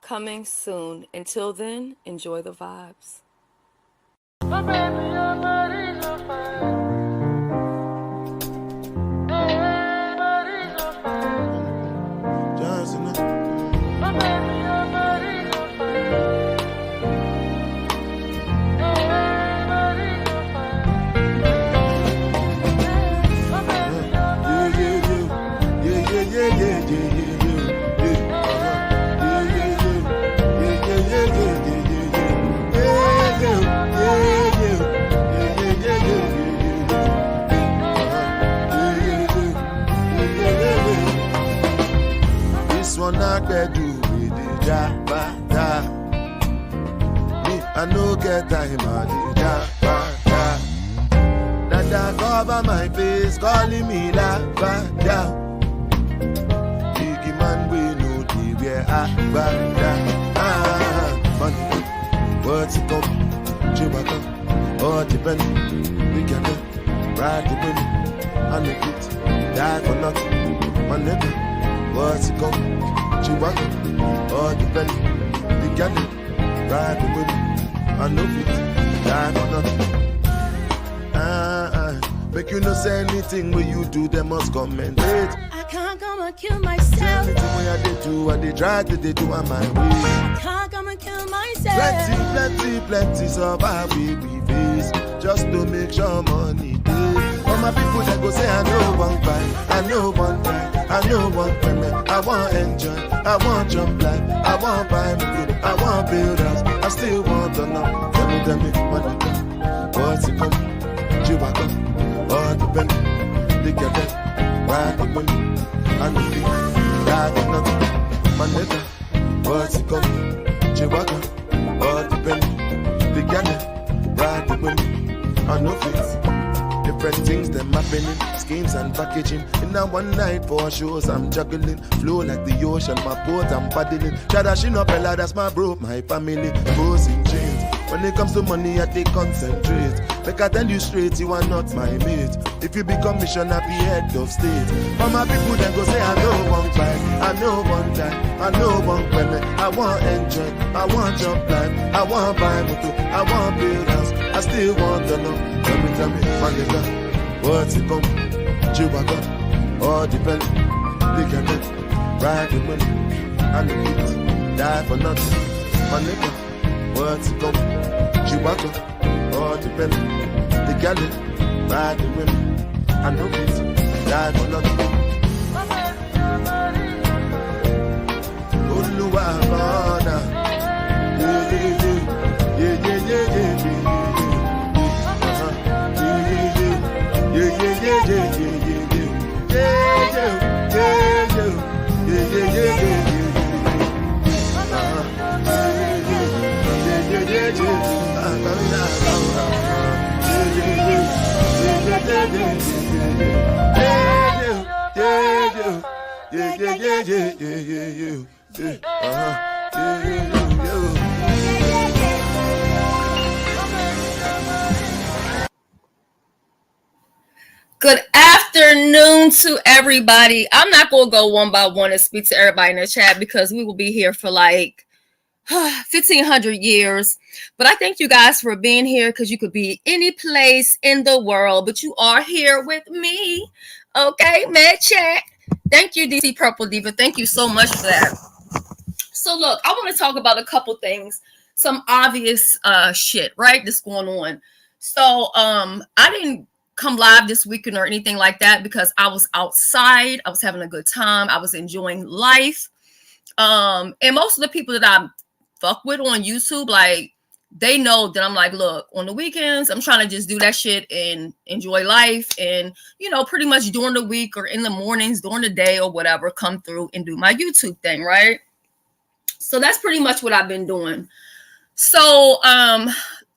coming soon. Until then, enjoy the vibes. My baby, your body's on fire. Hey, body's on fire. Just enough. My baby, your body's on fire. Hey, body's on fire. My baby, your body's on fire. Yeah. This one I can do with the jabba. Me, I no get time on the jabba. Dada cover my face, calling me Lavada. Biggie man, we know the wear Abada. Money, what's it called? Chewbacca, all depend. We can go, ride the wind, and the beat, die for nothing. My nigga, what's it called? Chewbacca, all depend. We can go, ride the wind, and the beat, die for nothing. Make you no say anything when you do, they must commentate. I can't come and kill myself. Anything when I did do, what they try to they do on my way. I can't come and kill myself. Plenty survive we face just to make sure money day. All my people that go say I know one buy, I know one die, I know one payment. I want enjoy, I want jump life, I want buy me good, I want build house, I still want to know. Tell me what it come, what's it come? Chewbacca, all the penny, they get it, ride the money, and the feet, ride the nothing. My nigga, what's it come? Chewbacca, all the penny, they get it, ride the money, and no feet. Different things them happening, schemes and packaging. In a one night for shows I'm juggling, flow like the ocean, my boat I'm paddling. Tradition up Ella, that's my bro, my family, goes in chains. When it comes to money, I take concentrate. Like I tell you straight, you are not my mate. If you become mission, I be head of state. For my people, then go say, I know one fight, I know one time, I know one payment. I want enjoy, I want jump life, I want buy motor, I want build house, I still want to know. Tell me, my nigga, what's it come? Chewbacca, all depend. They can get ride the money, and the beat, die for nothing. My nigga, what's it come? Chewbacca, all depend. They can get ride the money, and the beat, die for nothing. Oluwabana, Good afternoon to everybody. I'm not going to go one by one and speak to everybody in the chat because we will be here for like 1,500 years. But I thank you guys for being here because you could be any place in the world, but you are here with me. Okay, med check. Thank you, DC Purple Diva. Thank you so much for that. So look, I want to talk about a couple things. Some obvious shit, right? That's going on. So I didn't come live this weekend or anything like that because I was outside. I was having a good time. I was enjoying life. And most of the people that I fuck with on YouTube, like, they know that I'm like, look, on the weekends, I'm trying to just do that shit and enjoy life. And, you know, pretty much during the week or in the mornings, during the day or whatever, come through and do my YouTube thing, right? So that's pretty much what I've been doing. So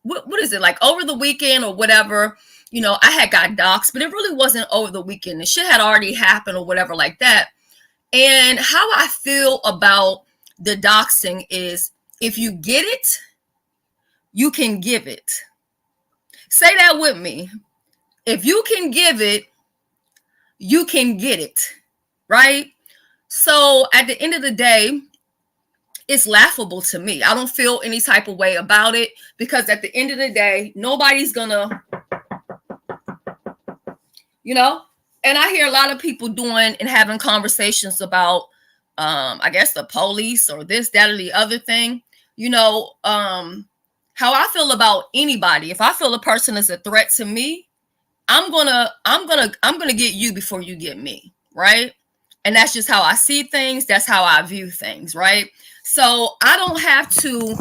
what is it, like over the weekend or whatever, you know, I had got doxed, but it really wasn't over the weekend. The shit had already happened or whatever like that. And how I feel about the doxing is, if you get it, you can give it. Say that with me. If you can give it, you can get it, right? So at the end of the day, It's laughable to me. I don't feel any type of way about it because at the end of the day, nobody's gonna, you know, and I hear a lot of people doing and having conversations about, I guess the police or this, that, or the other thing, you know, how I feel about anybody. If I feel a person is a threat to me, I'm gonna get you before you get me, right? And that's just how I see things. That's how I view things, right? So I don't have to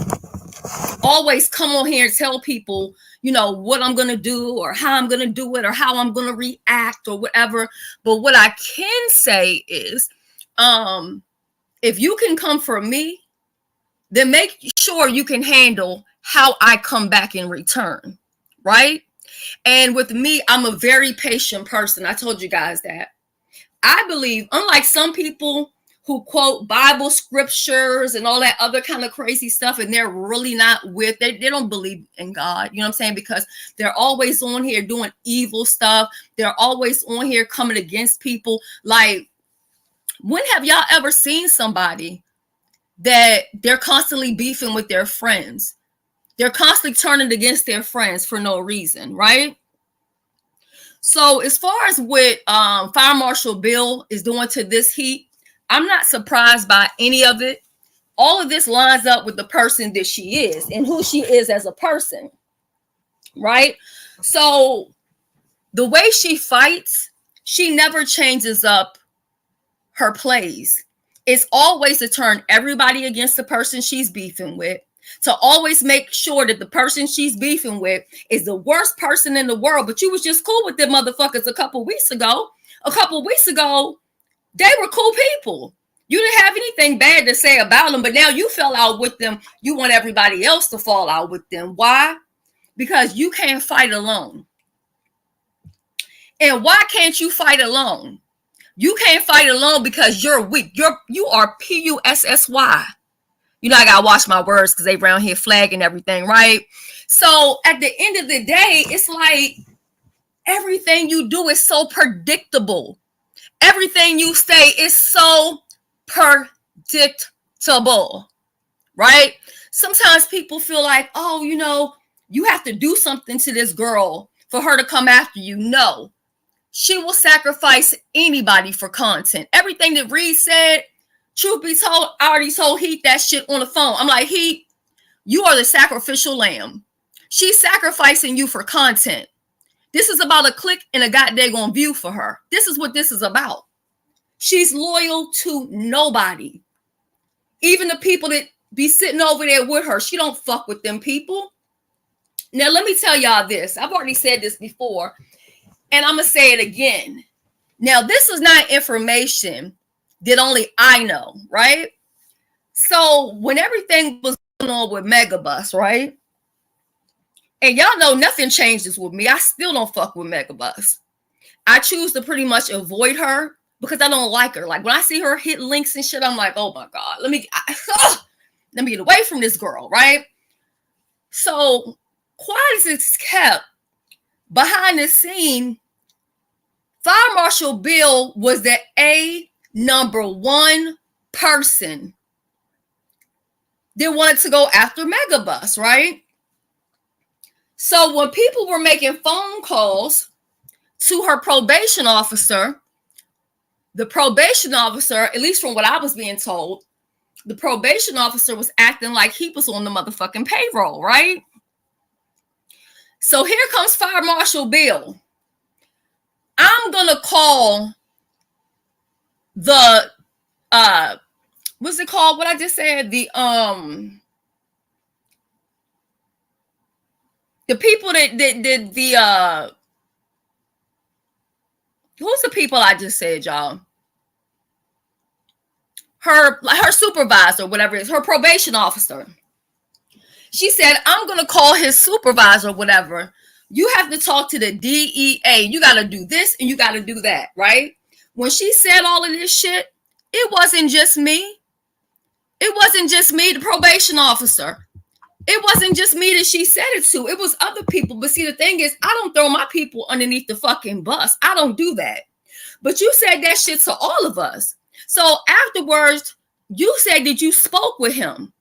always come on here and tell people, you know, what I'm gonna do or how I'm gonna do it or how I'm gonna react or whatever. But what I can say is, if you can come for me, then make sure you can handle how I come back in return, right? And with me, I'm a very patient person. I told you guys that. I believe, unlike some people who quote Bible scriptures and all that other kind of crazy stuff, and they're really not with it, they don't believe in God, you know what I'm saying? Because they're always on here doing evil stuff. They're always on here coming against people. Like, when have y'all ever seen somebody that they're constantly beefing with their friends? They're constantly turning against their friends for no reason, right? So as far as what Fire Marshal Bill is doing to this heat, I'm not surprised by any of it. All of this lines up with the person that she is and who she is as a person, right? So the way she fights, she never changes up her plays. It's always to turn everybody against the person she's beefing with, to always make sure that the person she's beefing with is the worst person in the world. But you was just cool with them motherfuckers a couple weeks ago. A couple weeks ago, they were cool people. You didn't have anything bad to say about them, but now you fell out with them. You want everybody else to fall out with them. Why? Because you can't fight alone. And why can't you fight alone? You can't fight alone because you're weak. You are Pussy. You know, I gotta watch my words because they around here flagging everything, right? So at the end of the day, it's like everything you do is so predictable. Everything you say is so predictable, right? Sometimes people feel like, oh, you know, you have to do something to this girl for her to come after you. No, she will sacrifice anybody for content. Everything that Reed said, truth be told, I already told Heath that shit on the phone. I'm like, Heath, you are the sacrificial lamb. She's sacrificing you for content. This is about a click and a goddamn view for her. This is what this is about. She's loyal to nobody. Even the people that be sitting over there with her, she don't fuck with them people. Now, let me tell y'all this. I've already said this before, and I'm going to say it again. Now, this is not information that only I know, right? So when everything was going on with Megabus, right? And y'all know nothing changes with me. I still don't fuck with Megabus. I choose to pretty much avoid her because I don't like her. Like when I see her hit links and shit, I'm like, oh my God, let me get away from this girl, right? So quiet as it's kept, behind the scene, Fire Marshal Bill was the number one person that wanted to go after Megabus, right? So when people were making phone calls to her probation officer, the probation officer, at least from what I was being told, the probation officer was acting like he was on the motherfucking payroll, right? So here comes Fire Marshal Bill. I'm gonna call the what's it called? What I just said? The people that did the who's the people I just said, y'all? Her supervisor, whatever it is, her probation officer. She said, I'm gonna call his supervisor, whatever. You have to talk to the DEA. You gotta do this and you gotta do that, right? When she said all of this shit, it wasn't just me. It wasn't just me, the probation officer. It wasn't just me that she said it to. It was other people. But see, the thing is, I don't throw my people underneath the fucking bus. I don't do that. But you said that shit to all of us. So afterwards, you said that you spoke with him.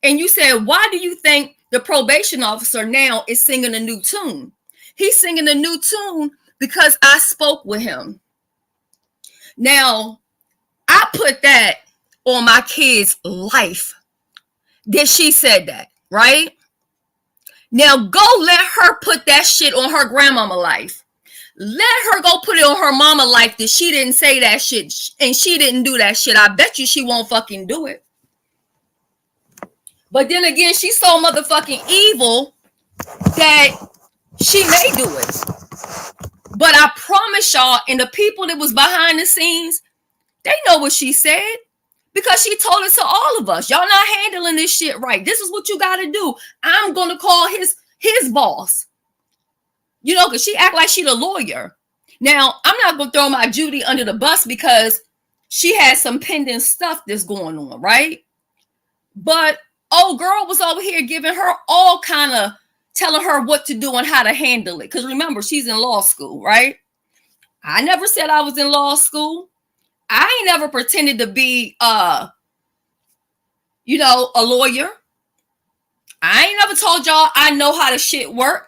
And you said, why do you think the probation officer now is singing a new tune? He's singing a new tune because I spoke with him. Now, I put that on my kid's life that she said that, right? Now, go let her put that shit on her grandmama life. Let her go put it on her mama life that she didn't say that shit and she didn't do that shit. I bet you she won't fucking do it. But then again, she's so motherfucking evil that she may do it. But I promise y'all, and the people that was behind the scenes, they know what she said because she told it to all of us. Y'all not handling this shit right. This is what you got to do. I'm going to call his boss. You know, because she act like she the lawyer. Now, I'm not going to throw my Judy under the bus because she has some pending stuff that's going on, right? But old girl was over here giving her all kind of, telling her what to do and how to handle it. Because remember, she's in law school, right? I never said I was in law school. I ain't never pretended to be, a lawyer. I ain't never told y'all I know how the shit work.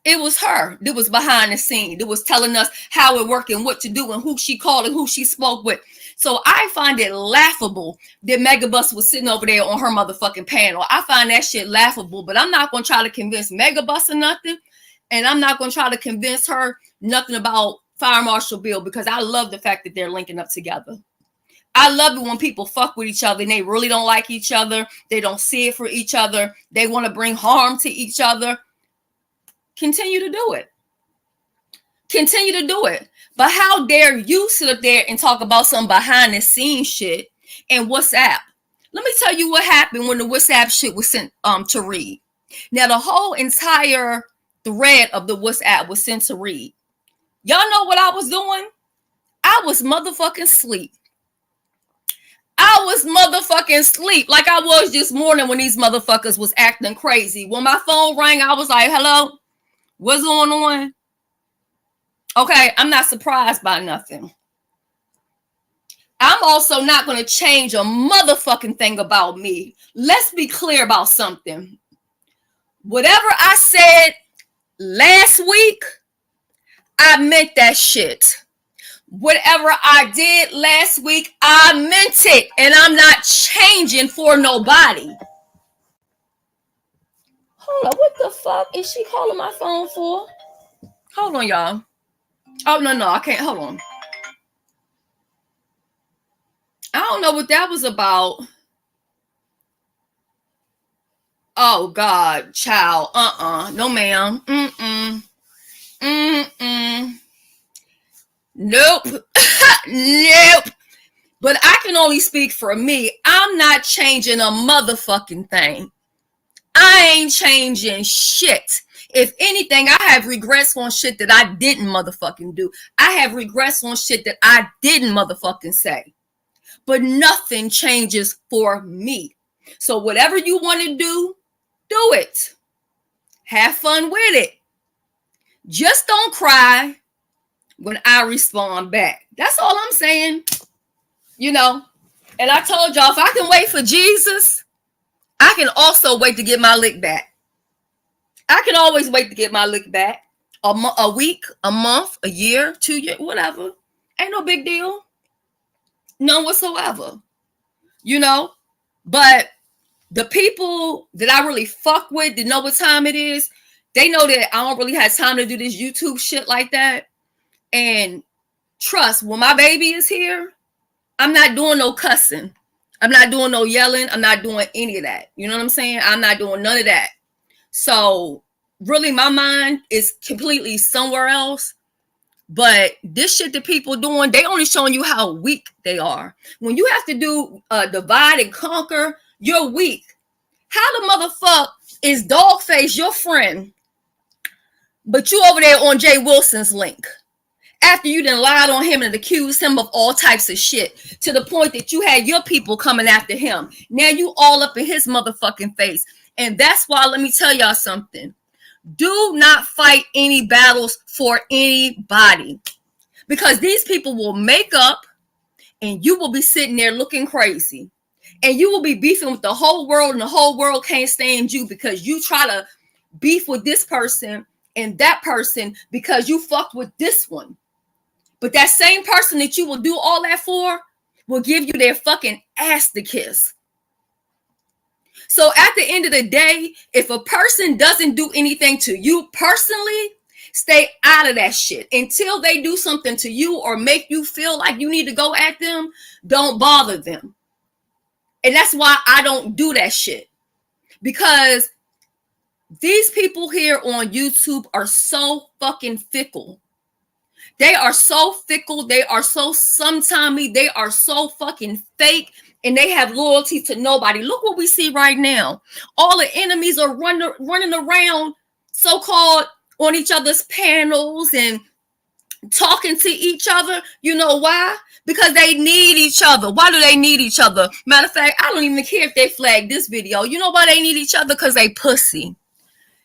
It was her that was behind the scene, that was telling us how it worked and what to do and who she called and who she spoke with. So I find it laughable that Megabus was sitting over there on her motherfucking panel. I find that shit laughable, but I'm not going to try to convince Megabus or nothing. And I'm not going to try to convince her nothing about Fire Marshal Bill because I love the fact that they're linking up together. I love it when people fuck with each other and they really don't like each other. They don't see it for each other. They want to bring harm to each other. Continue to do it. Continue to do it. But how dare you sit up there and talk about some behind the scenes shit and WhatsApp? Let me tell you what happened when the WhatsApp shit was sent to Reed. Now, the whole entire thread of the WhatsApp was sent to Reed. Y'all know what I was doing? I was motherfucking asleep. I was motherfucking asleep like I was this morning when these motherfuckers was acting crazy. When my phone rang, I was like, hello? What's going on? Okay, I'm not surprised by nothing. I'm also not going to change a motherfucking thing about me. Let's be clear about something. Whatever I said last week, I meant that shit. Whatever I did last week, I meant it. And I'm not changing for nobody. Hold on, what the fuck is she calling my phone for? Hold on, y'all. Oh, no, I can't. Hold on. I don't know what that was about. Oh, God, child. No, ma'am. Nope. Nope. But I can only speak for me. I'm not changing a motherfucking thing. I ain't changing shit. If anything, I have regrets on shit that I didn't motherfucking do. I have regrets on shit that I didn't motherfucking say. But nothing changes for me. So whatever you want to do it. Have fun with it. Just don't cry when I respond back. That's all I'm saying. You know, and I told y'all, if I can wait for Jesus, I can also wait to get my lick back. I can always wait to get my lick back. A week, a month, a year, 2 years, whatever. Ain't no big deal. None whatsoever. You know? But the people that I really fuck with, that know what time it is, they know that I don't really have time to do this YouTube shit like that. And trust, when my baby is here, I'm not doing no cussing. I'm not doing no yelling. I'm not doing any of that. You know what I'm saying? I'm not doing none of that. So really my mind is completely somewhere else. But this shit that people doing, they only showing you how weak they are. When you have to do divide and conquer, you're weak. How the motherfuck is Dogface your friend, but you over there on Jay Wilson's link? After you done lied on him and accused him of all types of shit, to the point that you had your people coming after him. Now you all up in his motherfucking face. And that's why, let me tell y'all something. Do not fight any battles for anybody. Because these people will make up and you will be sitting there looking crazy. And you will be beefing with the whole world, and the whole world can't stand you because you try to beef with this person and that person because you fucked with this one. But that same person that you will do all that for will give you their fucking ass to kiss. So at the end of the day, if a person doesn't do anything to you personally, stay out of that shit. Until they do something to you or make you feel like you need to go at them, don't bother them. And that's why I don't do that shit. Because these people here on YouTube are so fucking fickle. They are so fickle. They are so sometimey. They are so fucking fake. And they have loyalty to nobody. Look what we see right now. All the enemies are running around so-called on each other's panels and talking to each other. You know why? Because they need each other. Why do they need each other? Matter of fact, I don't even care if they flag this video. You know why they need each other? Because they pussy.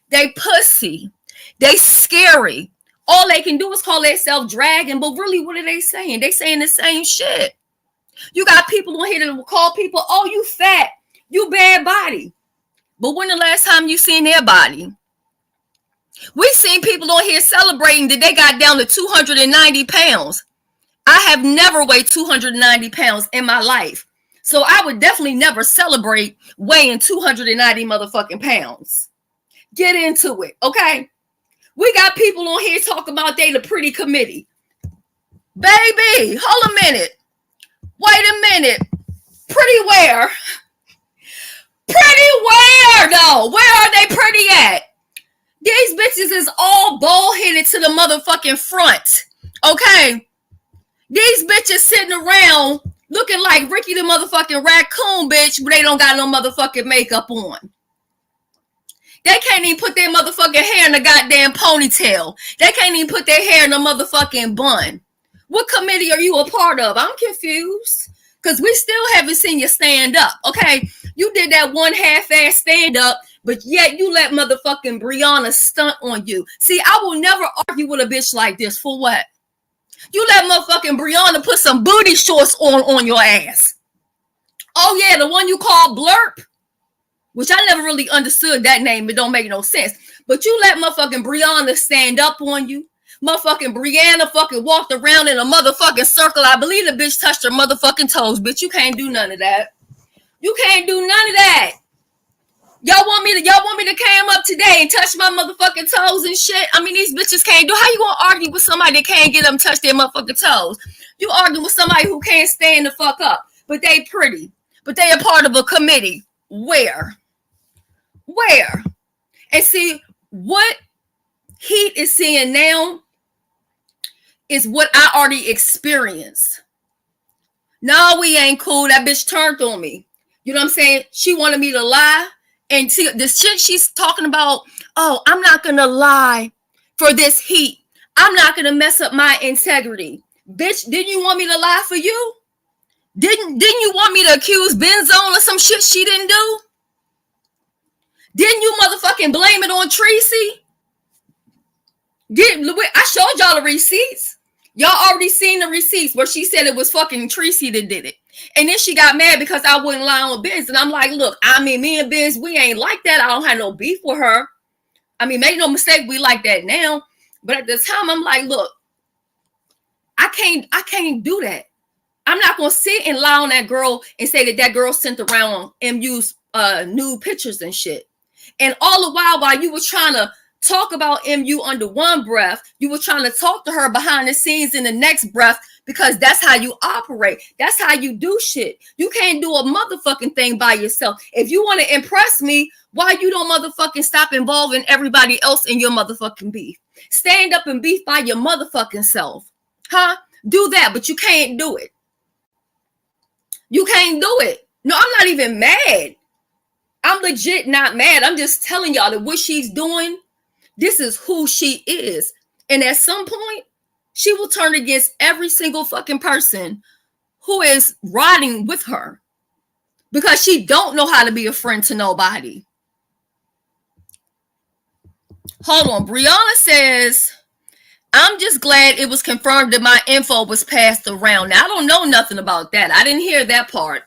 They pussy. They scary. All they can do is call themselves dragon. But really, what are they saying? They saying the same shit. You got people on here that will call people, oh, you fat, you bad body. But when the last time you seen their body? We seen people on here celebrating that they got down to 290 pounds. I have never weighed 290 pounds in my life. So I would definitely never celebrate weighing 290 motherfucking pounds. Get into it, okay? We got people on here talking about they the pretty committee. Baby, hold a minute. Wait a minute. Pretty where? Pretty where, though? Where are they pretty at? These bitches is all bald-headed to the motherfucking front. Okay? These bitches sitting around looking like Ricky the motherfucking raccoon bitch, but they don't got no motherfucking makeup on. They can't even put their motherfucking hair in a goddamn ponytail. They can't even put their hair in a motherfucking bun. What committee are you a part of? I'm confused. Because we still haven't seen you stand up, okay? You did that one half-ass stand-up, but yet you let motherfucking Brianna stunt on you. See, I will never argue with a bitch like this. For what? You let motherfucking Brianna put some booty shorts on your ass. Oh, yeah, the one you call Blurp, which I never really understood that name. It don't make no sense. But you let motherfucking Brianna stand up on you. Motherfucking Brianna fucking walked around in a motherfucking circle. I believe the bitch touched her motherfucking toes. Bitch, you can't do none of that. You can't do none of that. Y'all want me to cam up today and touch my motherfucking toes and shit? I mean, these bitches can't do. How you gonna argue with somebody that can't get them touch their motherfucking toes? You argue with somebody who can't stand the fuck up, but they pretty, but they a part of a committee. Where? And see, what Heat is seeing now is what I already experienced. No, we ain't cool. That bitch turned on me. You know what I'm saying? She wanted me to lie. And see, this shit she's talking about, oh, I'm not going to lie for this Heat. I'm not going to mess up my integrity. Bitch, didn't you want me to lie for you? Didn't you want me to accuse Benzone of some shit she didn't do? Didn't you motherfucking blame it on Tracy? I showed y'all the receipts. Y'all already seen the receipts where she said it was fucking Tracy that did it. And then she got mad because I wouldn't lie on Benz. And I'm like, look, I mean, me and Benz, we ain't like that. I don't have no beef with her. I mean, make no mistake, we like that now. But at the time, I'm like, look, I can't do that. I'm not going to sit and lie on that girl and say that girl sent around MU's nude pictures and shit. And all the while you were trying to talk about MU under one breath, you were trying to talk to her behind the scenes in the next breath, because that's how you operate. That's how you do shit. You can't do a motherfucking thing by yourself. If you want to impress me, why you don't motherfucking stop involving everybody else in your motherfucking beef? Stand up and beef by your motherfucking self. Huh? Do that, but you can't do it. You can't do it. No, I'm not even mad. I'm legit not mad. I'm just telling y'all that what she's doing, this is who she is. And at some point, she will turn against every single fucking person who is riding with her, because she don't know how to be a friend to nobody. Hold on. Brianna says, I'm just glad it was confirmed that my info was passed around. Now, I don't know nothing about that. I didn't hear that part.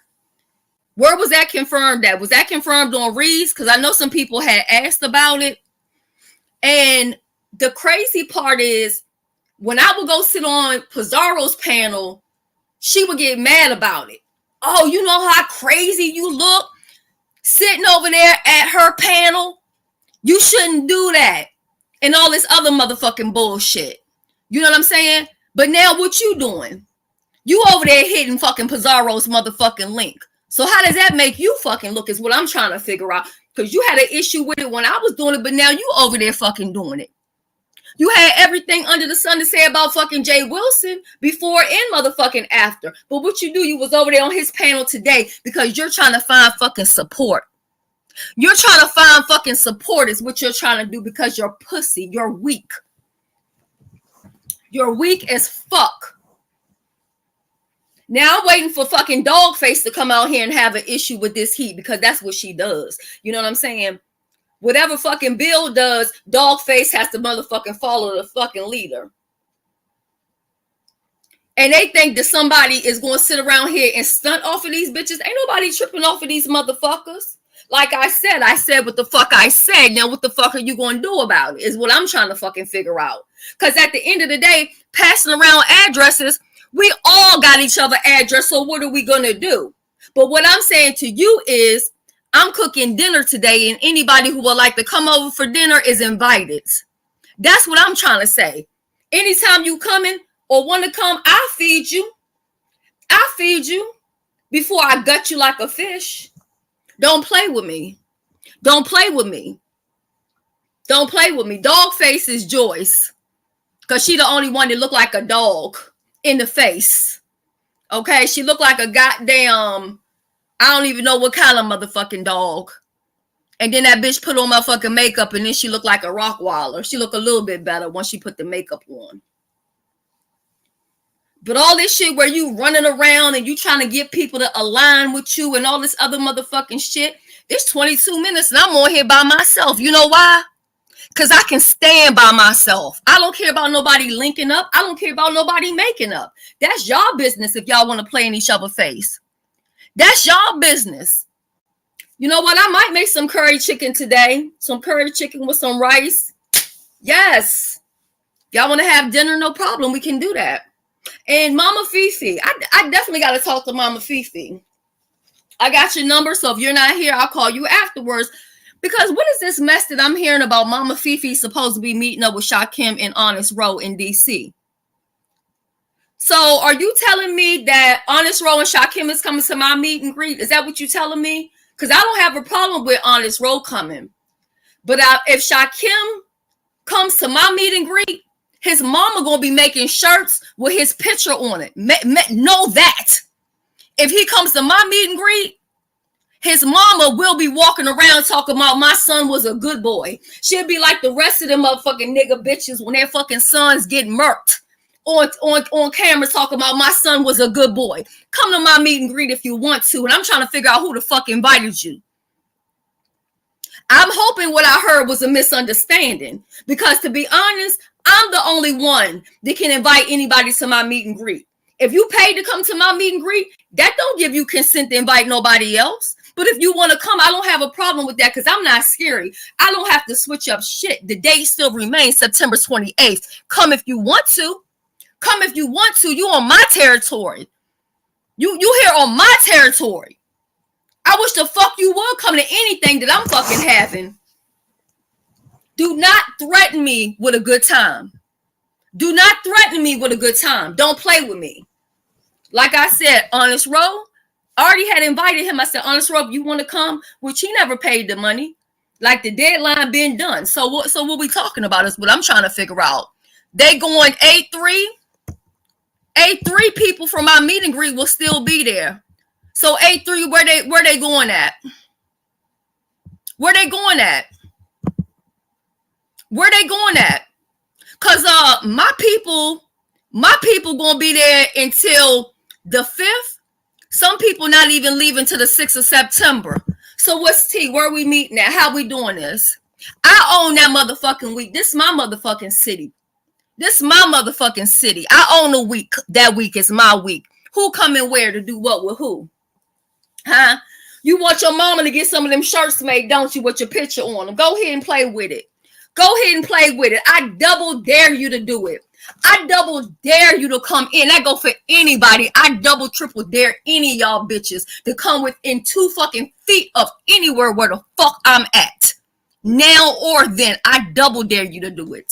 Where was that confirmed at? Was that confirmed on Reed's? Because I know some people had asked about it. And the crazy part is, when I would go sit on Pizarro's panel, she would get mad about it. Oh, you know how crazy you look sitting over there at her panel? You shouldn't do that. And all this other motherfucking bullshit. You know what I'm saying? But now what you doing? You over there hitting fucking Pizarro's motherfucking link. So how does that make you fucking look is what I'm trying to figure out. Because you had an issue with it when I was doing it, but now you over there fucking doing it. You had everything under the sun to say about fucking Jay Wilson before and motherfucking after. But what you do, you was over there on his panel today because you're trying to find fucking support. You're trying to find fucking support is what you're trying to do because you're pussy. You're weak. You're weak as fuck. Now I'm waiting for fucking Dogface to come out here and have an issue with this heat because that's what she does. You know what I'm saying? Whatever fucking Bill does, Dogface has to motherfucking follow the fucking leader. And they think that somebody is going to sit around here and stunt off of these bitches. Ain't nobody tripping off of these motherfuckers. Like I said what the fuck I said. Now what the fuck are you going to do about it is what I'm trying to fucking figure out. Because at the end of the day, passing around addresses, we all got each other address. So what are we going to do? But what I'm saying to you is I'm cooking dinner today and anybody who would like to come over for dinner is invited. That's what I'm trying to say. Anytime you coming or want to come, I'll feed you. I'll feed you before I gut you like a fish. Don't play with me. Don't play with me. Don't play with me. Dogface is Joyce. Because she the only one that look like a dog in the face. Okay? She look like a goddamn, I don't even know what kind of motherfucking dog. And then that bitch put on motherfucking makeup and then she look like a Rottweiler. She look a little bit better once she put the makeup on. But all this shit where you running around and you trying to get people to align with you and all this other motherfucking shit, it's 22 minutes and I'm on here by myself. You know why? Because I can stand by myself. I don't care about nobody linking up. I don't care about nobody making up. That's y'all business if y'all want to play in each other's face. That's y'all business. You know what? I might make some curry chicken today. Some curry chicken with some rice. Yes. Y'all want to have dinner? No problem. We can do that. And Mama Fifi, I definitely got to talk to Mama Fifi. I got your number, so if you're not here, I'll call you afterwards. Because what is this mess that I'm hearing about Mama Fifi supposed to be meeting up with ShawShank in Honest Row in D.C.? So are you telling me that Honest Row and ShawShank is coming to my meet and greet? Is that what you're telling me? Because I don't have a problem with Honest Row coming. But if ShawShank comes to my meet and greet, his mama gonna be making shirts with his picture on it. Know that. If he comes to my meet and greet, his mama will be walking around talking about my son was a good boy. She'll be like the rest of them motherfucking nigga bitches when their fucking sons get murked on camera talking about my son was a good boy. Come to my meet and greet if you want to. And I'm trying to figure out who the fuck invited you. I'm hoping what I heard was a misunderstanding. Because to be honest, I'm the only one that can invite anybody to my meet and greet. If you pay to come to my meet and greet, that don't give you consent to invite nobody else. But if you want to come, I don't have a problem with that because I'm not scary. I don't have to switch up shit. The date still remains September 28th. Come if you want to. Come if you want to. You on my territory. You here on my territory. I wish the fuck you would come to anything that I'm fucking having. Do not threaten me with a good time. Do not threaten me with a good time. Don't play with me. Like I said, Honest Row, I already had invited him. I said, Honest Row, you want to come? Which he never paid the money. Like the deadline been done. So what we talking about is what I'm trying to figure out. They going 8-3. 8-3 people from my meet and greet will still be there. So 8-3, where they going at? Where they going at? Where they going at? Cause my people gonna be there until the 5th. Some people not even leaving till the 6th of September. So what's T? Where are we meeting at? How we doing this? I own that motherfucking week. This is my motherfucking city. This is my motherfucking city. I own a week. That week is my week. Who come and where to do what with who? Huh? You want your mama to get some of them shirts made, don't you, with your picture on them? Go ahead and play with it. Go ahead and play with it. I double dare you to do it. I double dare you to come in. That go for anybody. I double triple dare any of y'all bitches to come within 2 fucking feet of anywhere where the fuck I'm at. Now or then. I double dare you to do it.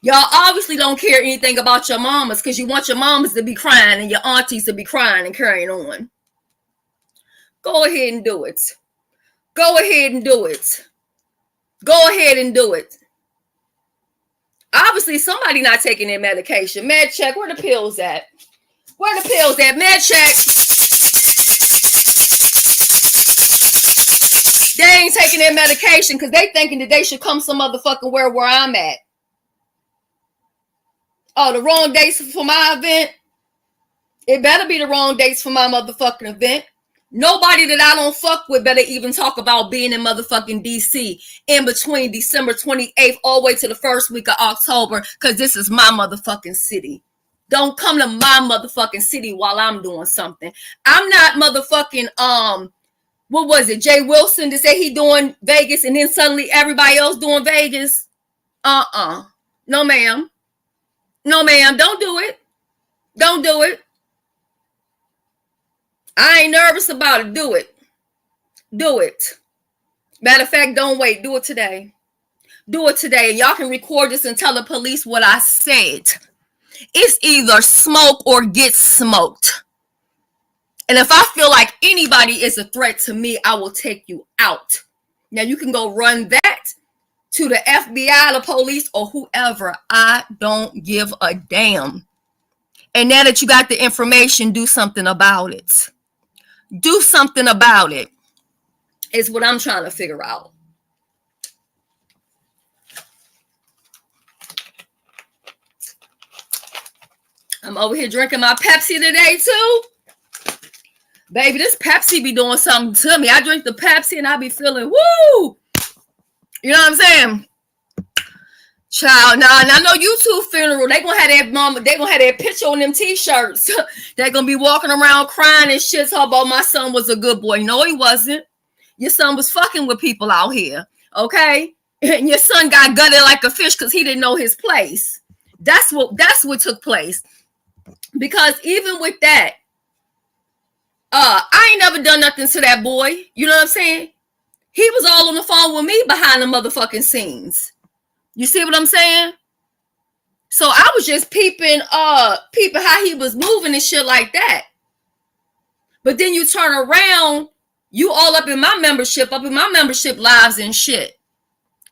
Y'all obviously don't care anything about your mamas because you want your mamas to be crying and your aunties to be crying and carrying on. Go ahead and do it. Go ahead and do it. Go ahead and do it. Obviously, somebody not taking their medication. Med check. Where the pills at? Where the pills at? Med check. They ain't taking their medication because they thinking that they should come some motherfucking where I'm at. Oh, the wrong dates for my event? It better be the wrong dates for my motherfucking event. Nobody that I don't fuck with better even talk about being in motherfucking DC in between December 28th all the way to the first week of October because this is my motherfucking city. Don't come to my motherfucking city while I'm doing something. I'm not motherfucking, what was it, Jay Wilson to say he doing Vegas and then suddenly everybody else doing Vegas? No, ma'am. No, ma'am. Don't do it. Don't do it. I ain't nervous about it. Do it. Do it. Matter of fact, don't wait. Do it today. Do it today. Y'all can record this and tell the police what I said. It's either smoke or get smoked. And if I feel like anybody is a threat to me, I will take you out. Now, you can go run that to the FBI, the police, or whoever. I don't give a damn. And now that you got the information, do something about it. Do something about it is what I'm trying to figure out. I'm over here drinking my Pepsi today too. Baby, this Pepsi be doing something to me. I drink the Pepsi and I be feeling woo. You know what I'm saying? Child, now I know YouTube funeral, they gonna have that mama, they gonna have that picture on them t-shirts. They're gonna be walking around crying and shit about my son was a good boy. No, he wasn't. Your son was fucking with people out here, okay? And your son got gutted like a fish because he didn't know his place. That's what took place. Because even with that, I ain't never done nothing to that boy. You know what I'm saying? He was all on the phone with me behind the motherfucking scenes. You see what I'm saying? So I was just peeping how he was moving and shit like that. But then you turn around, you all up in my membership lives and shit.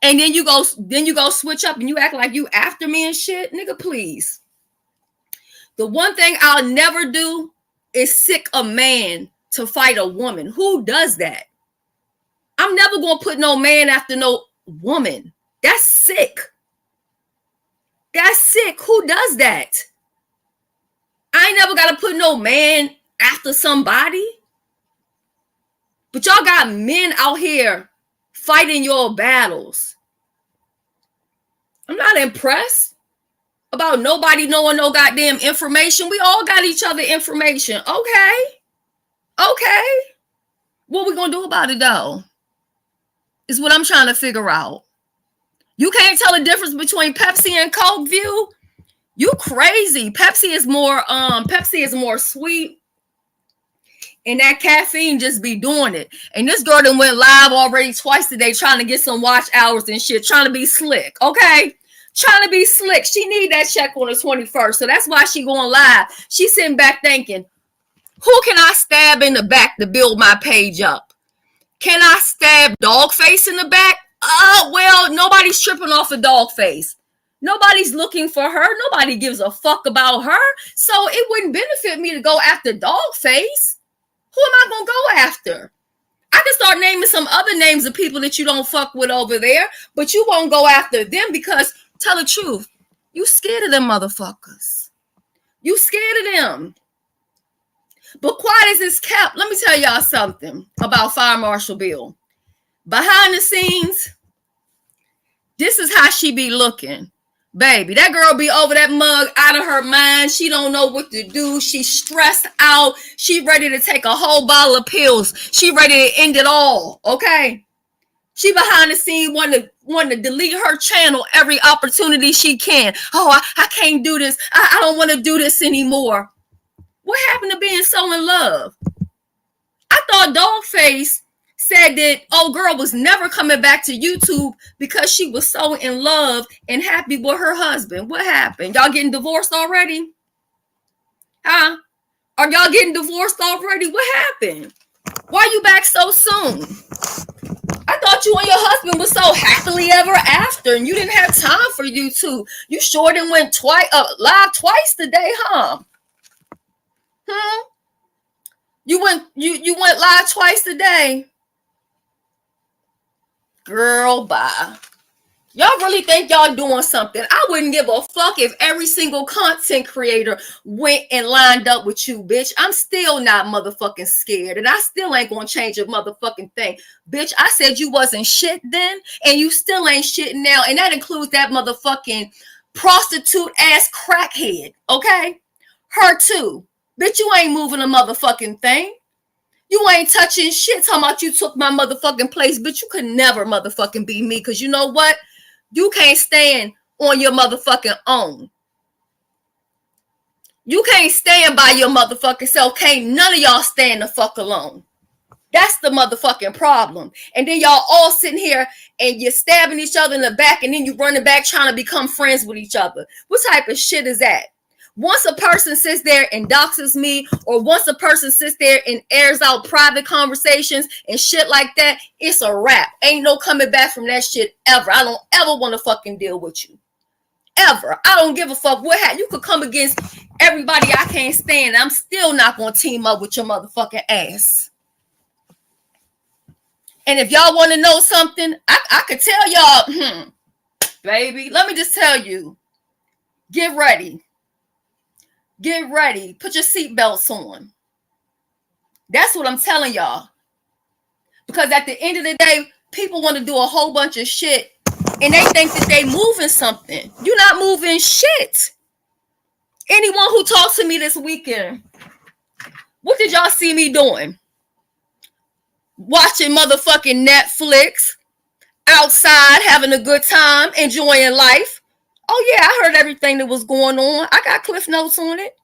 And then you go switch up and you act like you after me and shit. Nigga, please. The one thing I'll never do is sick a man to fight a woman. Who does that? I'm never gonna put no man after no woman. That's sick. That's sick. Who does that? I ain't never got to put no man after somebody. But y'all got men out here fighting your battles. I'm not impressed about nobody knowing no goddamn information. We all got each other information. Okay. What we gonna do about it though? Is what I'm trying to figure out. You can't tell the difference between Pepsi and Coke, View. You crazy. Pepsi is more sweet. And that caffeine just be doing it. And this girl done went live already twice today trying to get some watch hours and shit. Trying to be slick, okay? Trying to be slick. She need that check on the 21st. So that's why she going live. She sitting back thinking, who can I stab in the back to build my page up? Can I stab Dogface in the back? Well, nobody's tripping off a dog face. Nobody's looking for her. Nobody gives a fuck about her. So it wouldn't benefit me to go after dog face. Who am I going to go after? I can start naming some other names of people that you don't fuck with over there, but you won't go after them because, tell the truth, you scared of them motherfuckers. You scared of them. But quiet as it's kept, let me tell y'all something about Fire Marshal Bill. Behind the scenes, This is how she be looking. Baby, that girl be over that mug out of her mind. She don't know what to do. She's stressed out. She ready to take a whole bottle of pills. She ready to end it all, okay? She behind the scene want to delete her channel every opportunity she can. Oh, I can't do this. I don't want to do this anymore. What happened to being so in love? I thought Dogface said that old girl was never coming back to YouTube because she was so in love and happy with her husband. What happened? Y'all getting divorced already? Huh? Are y'all getting divorced already? What happened? Why you back so soon? I thought you and your husband was so happily ever after and you didn't have time for YouTube. You sure didn't went live twice today, huh? You went live twice today. Girl, bye. Y'all really think y'all doing something? I wouldn't give a fuck if every single content creator went and lined up with you, bitch. I'm still not motherfucking scared, and I still ain't gonna change a motherfucking thing. Bitch, I said you wasn't shit then, and you still ain't shit now, and that includes that motherfucking prostitute ass crackhead, okay? Her too. Bitch, you ain't moving a motherfucking thing. You ain't touching shit. Talking about you took my motherfucking place. Bitch, you could never motherfucking be me. Because you know what? You can't stand on your motherfucking own. You can't stand by your motherfucking self. Can't none of y'all stand the fuck alone. That's the motherfucking problem. And then y'all all sitting here and you're stabbing each other in the back. And then you running back trying to become friends with each other. What type of shit is that? Once a person sits there and doxes me, or once a person sits there and airs out private conversations and shit like that, it's a wrap. Ain't no coming back from that shit ever. I don't ever want to fucking deal with you. Ever. I don't give a fuck what happened. You could come against everybody I can't stand. I'm still not going to team up with your motherfucking ass. And if y'all want to know something, I could tell y'all, baby, let me just tell you, get ready. Get ready. Put your seatbelts on. That's what I'm telling y'all. Because at the end of the day, people want to do a whole bunch of shit and they think that they moving something. You're not moving shit. Anyone who talked to me this weekend, what did y'all see me doing? Watching motherfucking Netflix, outside, having a good time, enjoying life. Oh yeah, I heard everything that was going on. I got cliff notes on it.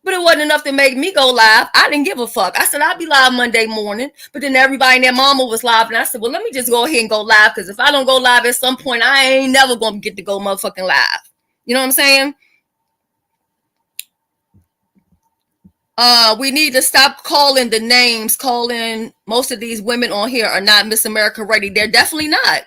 But it wasn't enough to make me go live. I didn't give a fuck. I said, I'll be live Monday morning. But then everybody and their mama was live. And I said, well, let me just go ahead and go live. Because if I don't go live at some point, I ain't never going to get to go motherfucking live. You know what I'm saying? We need to stop calling the names. Most of these women on here are not Miss America ready. They're definitely not.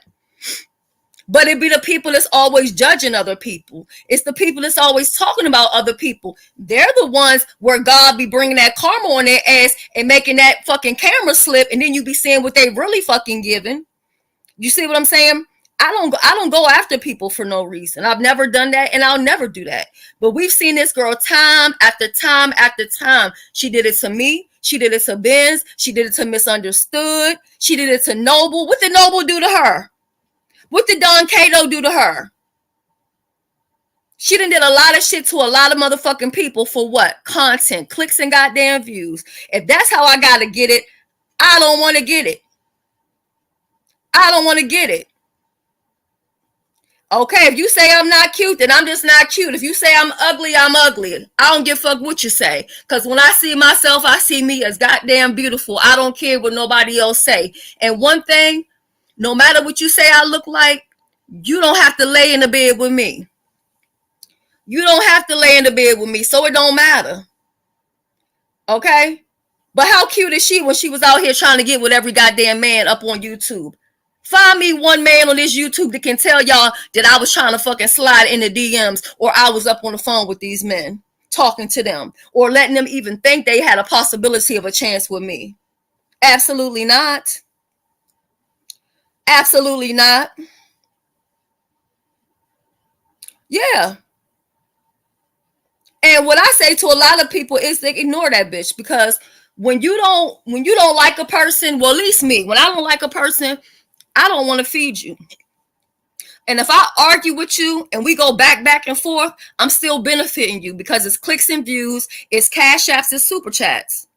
But it be the people that's always judging other people. It's the people that's always talking about other people. They're the ones where God be bringing that karma on their ass and making that fucking camera slip, and then you be seeing what they really fucking giving. You see what I'm saying? I don't go after people for no reason. I've never done that, and I'll never do that. But we've seen this girl time after time after time. She did it to me. She did it to Benz. She did it to Misunderstood. She did it to Noble. What did Noble do to her? What did Don Cato do to her? She done did a lot of shit to a lot of motherfucking people for what? Content, clicks, and goddamn views. If that's how I gotta get it, I don't want to get it. I don't want to get it. Okay, if you say I'm not cute, then I'm just not cute. If you say I'm ugly, I'm ugly. I don't give a fuck what you say. Because when I see myself, I see me as goddamn beautiful. I don't care what nobody else say. And one thing, no matter what you say I look like, you don't have to lay in the bed with me. You don't have to lay in the bed with me, so it don't matter. Okay? But how cute is she when she was out here trying to get with every goddamn man up on YouTube? Find me one man on this YouTube that can tell y'all that I was trying to fucking slide in the DMs, or I was up on the phone with these men, talking to them, or letting them even think they had a possibility of a chance with me. Absolutely not. Absolutely not. Yeah. And what I say to a lot of people is they ignore that bitch, because when you don't like a person, well, at least me, when I don't like a person, I don't want to feed you. And if I argue with you and we go back and forth, I'm still benefiting you because it's clicks and views, it's cash apps, it's super chats.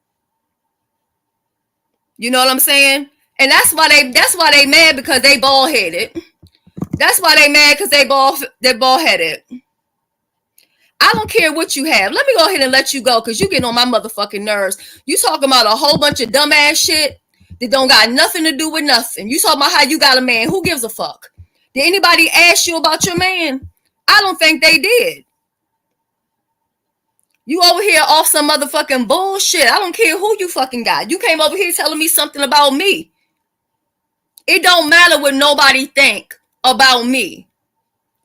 You know what I'm saying? And that's why they mad, because they bald headed. That's why they mad, because they're bald headed. I don't care what you have. Let me go ahead and let you go, because you getting on my motherfucking nerves. You talking about a whole bunch of dumbass shit that don't got nothing to do with nothing. You talking about how you got a man. Who gives a fuck? Did anybody ask you about your man? I don't think they did. You over here off some motherfucking bullshit. I don't care who you fucking got. You came over here telling me something about me. It don't matter what nobody think about me.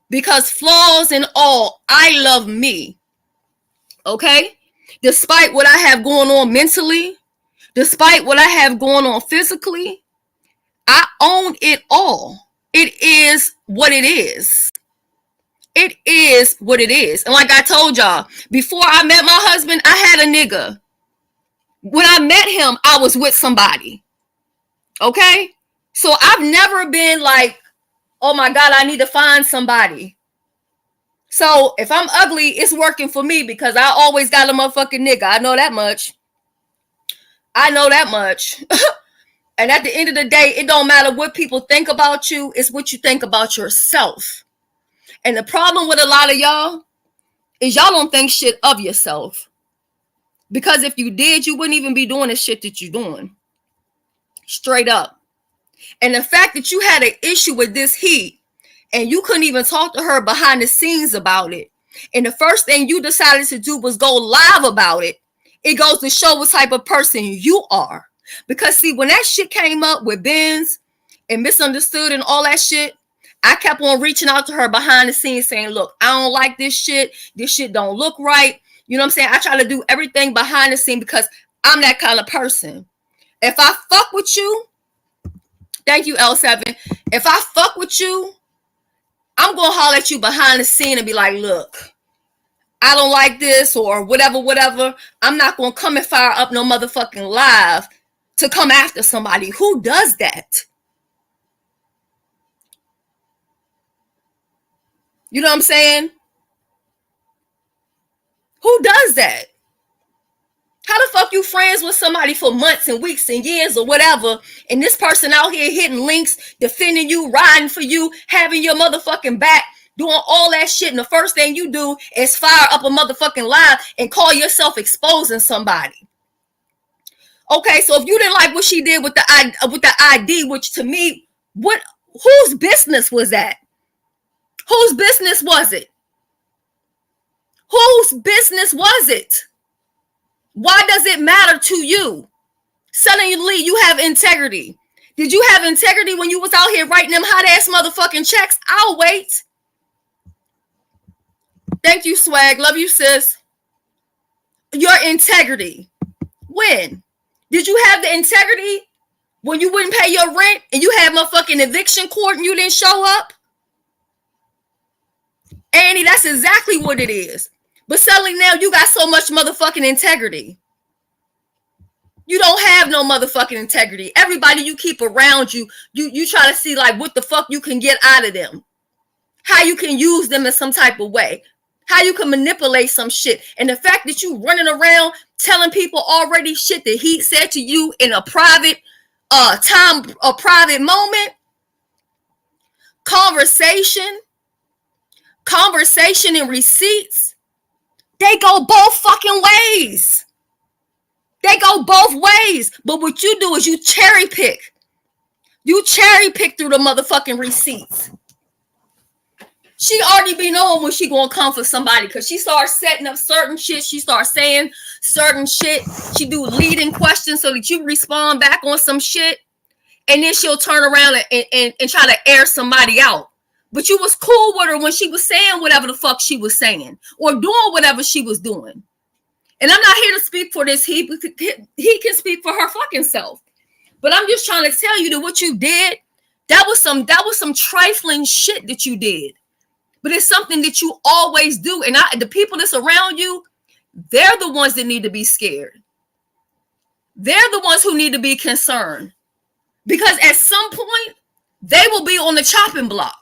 Because flaws and all, I love me. Okay? Despite what I have going on mentally, despite what I have going on physically, I own it all. It is what it is. It is what it is. And like I told y'all, before I met my husband, I had a nigga. When I met him, I was with somebody. Okay? So I've never been like, oh my God, I need to find somebody. So if I'm ugly, it's working for me because I always got a motherfucking nigga. I know that much. I know that much. And at the end of the day, it don't matter what people think about you. It's what you think about yourself. And the problem with a lot of y'all is y'all don't think shit of yourself. Because if you did, you wouldn't even be doing the shit that you're doing. Straight up. And the fact that you had an issue with this heat and you couldn't even talk to her behind the scenes about it, and the first thing you decided to do was go live about it, it goes to show what type of person you are. Because see, when that shit came up with Benz and Misunderstood and all that shit, I kept on reaching out to her behind the scenes saying, look, I don't like this shit. This shit don't look right. You know what I'm saying? I try to do everything behind the scene because I'm that kind of person. If I fuck with you, thank you, L7. If I fuck with you, I'm going to holler at you behind the scene and be like, look, I don't like this or whatever. I'm not going to come and fire up no motherfucking live to come after somebody. Who does that? You know what I'm saying? Who does that? How the fuck you friends with somebody for months and weeks and years or whatever, and this person out here hitting links, defending you, riding for you, having your motherfucking back, doing all that shit, and the first thing you do is fire up a motherfucking live and call yourself exposing somebody. Okay, so if you didn't like what she did with the ID, which to me, whose business was that? Whose business was it? Whose business was it? Why does it matter to you? Suddenly you have integrity. Did you have integrity when you was out here writing them hot ass motherfucking checks? I'll wait. Thank you, Swag. Love you, sis. Your integrity. When? Did you have the integrity when you wouldn't pay your rent and you had motherfucking eviction court and you didn't show up? Annie, that's exactly what it is. But suddenly now you got so much motherfucking integrity. You don't have no motherfucking integrity. Everybody you keep around you, you try to see like what the fuck you can get out of them. How you can use them in some type of way. How you can manipulate some shit. And the fact that you running around telling people already shit that he said to you in a private time, a private moment. Conversation and receipts. They go both fucking ways. They go both ways. But what you do is you cherry pick. You cherry pick through the motherfucking receipts. She already be knowing when she gonna come for somebody because she starts setting up certain shit. She starts saying certain shit. She do leading questions so that you respond back on some shit. And then she'll turn around and try to air somebody out. But you was cool with her when she was saying whatever the fuck she was saying or doing whatever she was doing. And I'm not here to speak for this. He can speak for her fucking self. But I'm just trying to tell you that what you did, that was some trifling shit that you did. But it's something that you always do. And the people that's around you, they're the ones that need to be scared. They're the ones who need to be concerned. Because at some point, they will be on the chopping block.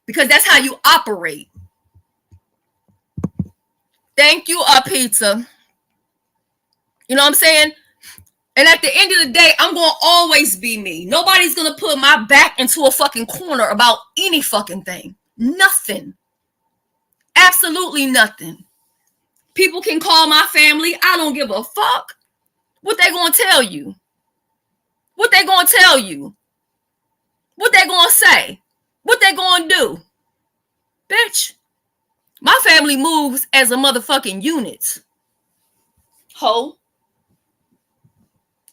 because that's how you operate. Thank you, pizza. You know what I'm saying? And at the end of the day, I'm going to always be me. Nobody's going to put my back into a fucking corner about any fucking thing. Nothing. Absolutely nothing. People can call my family. I don't give a fuck. What they going to tell you? What they going to tell you? What they going to say? What they going to do? Bitch. My family moves as a motherfucking unit. Ho.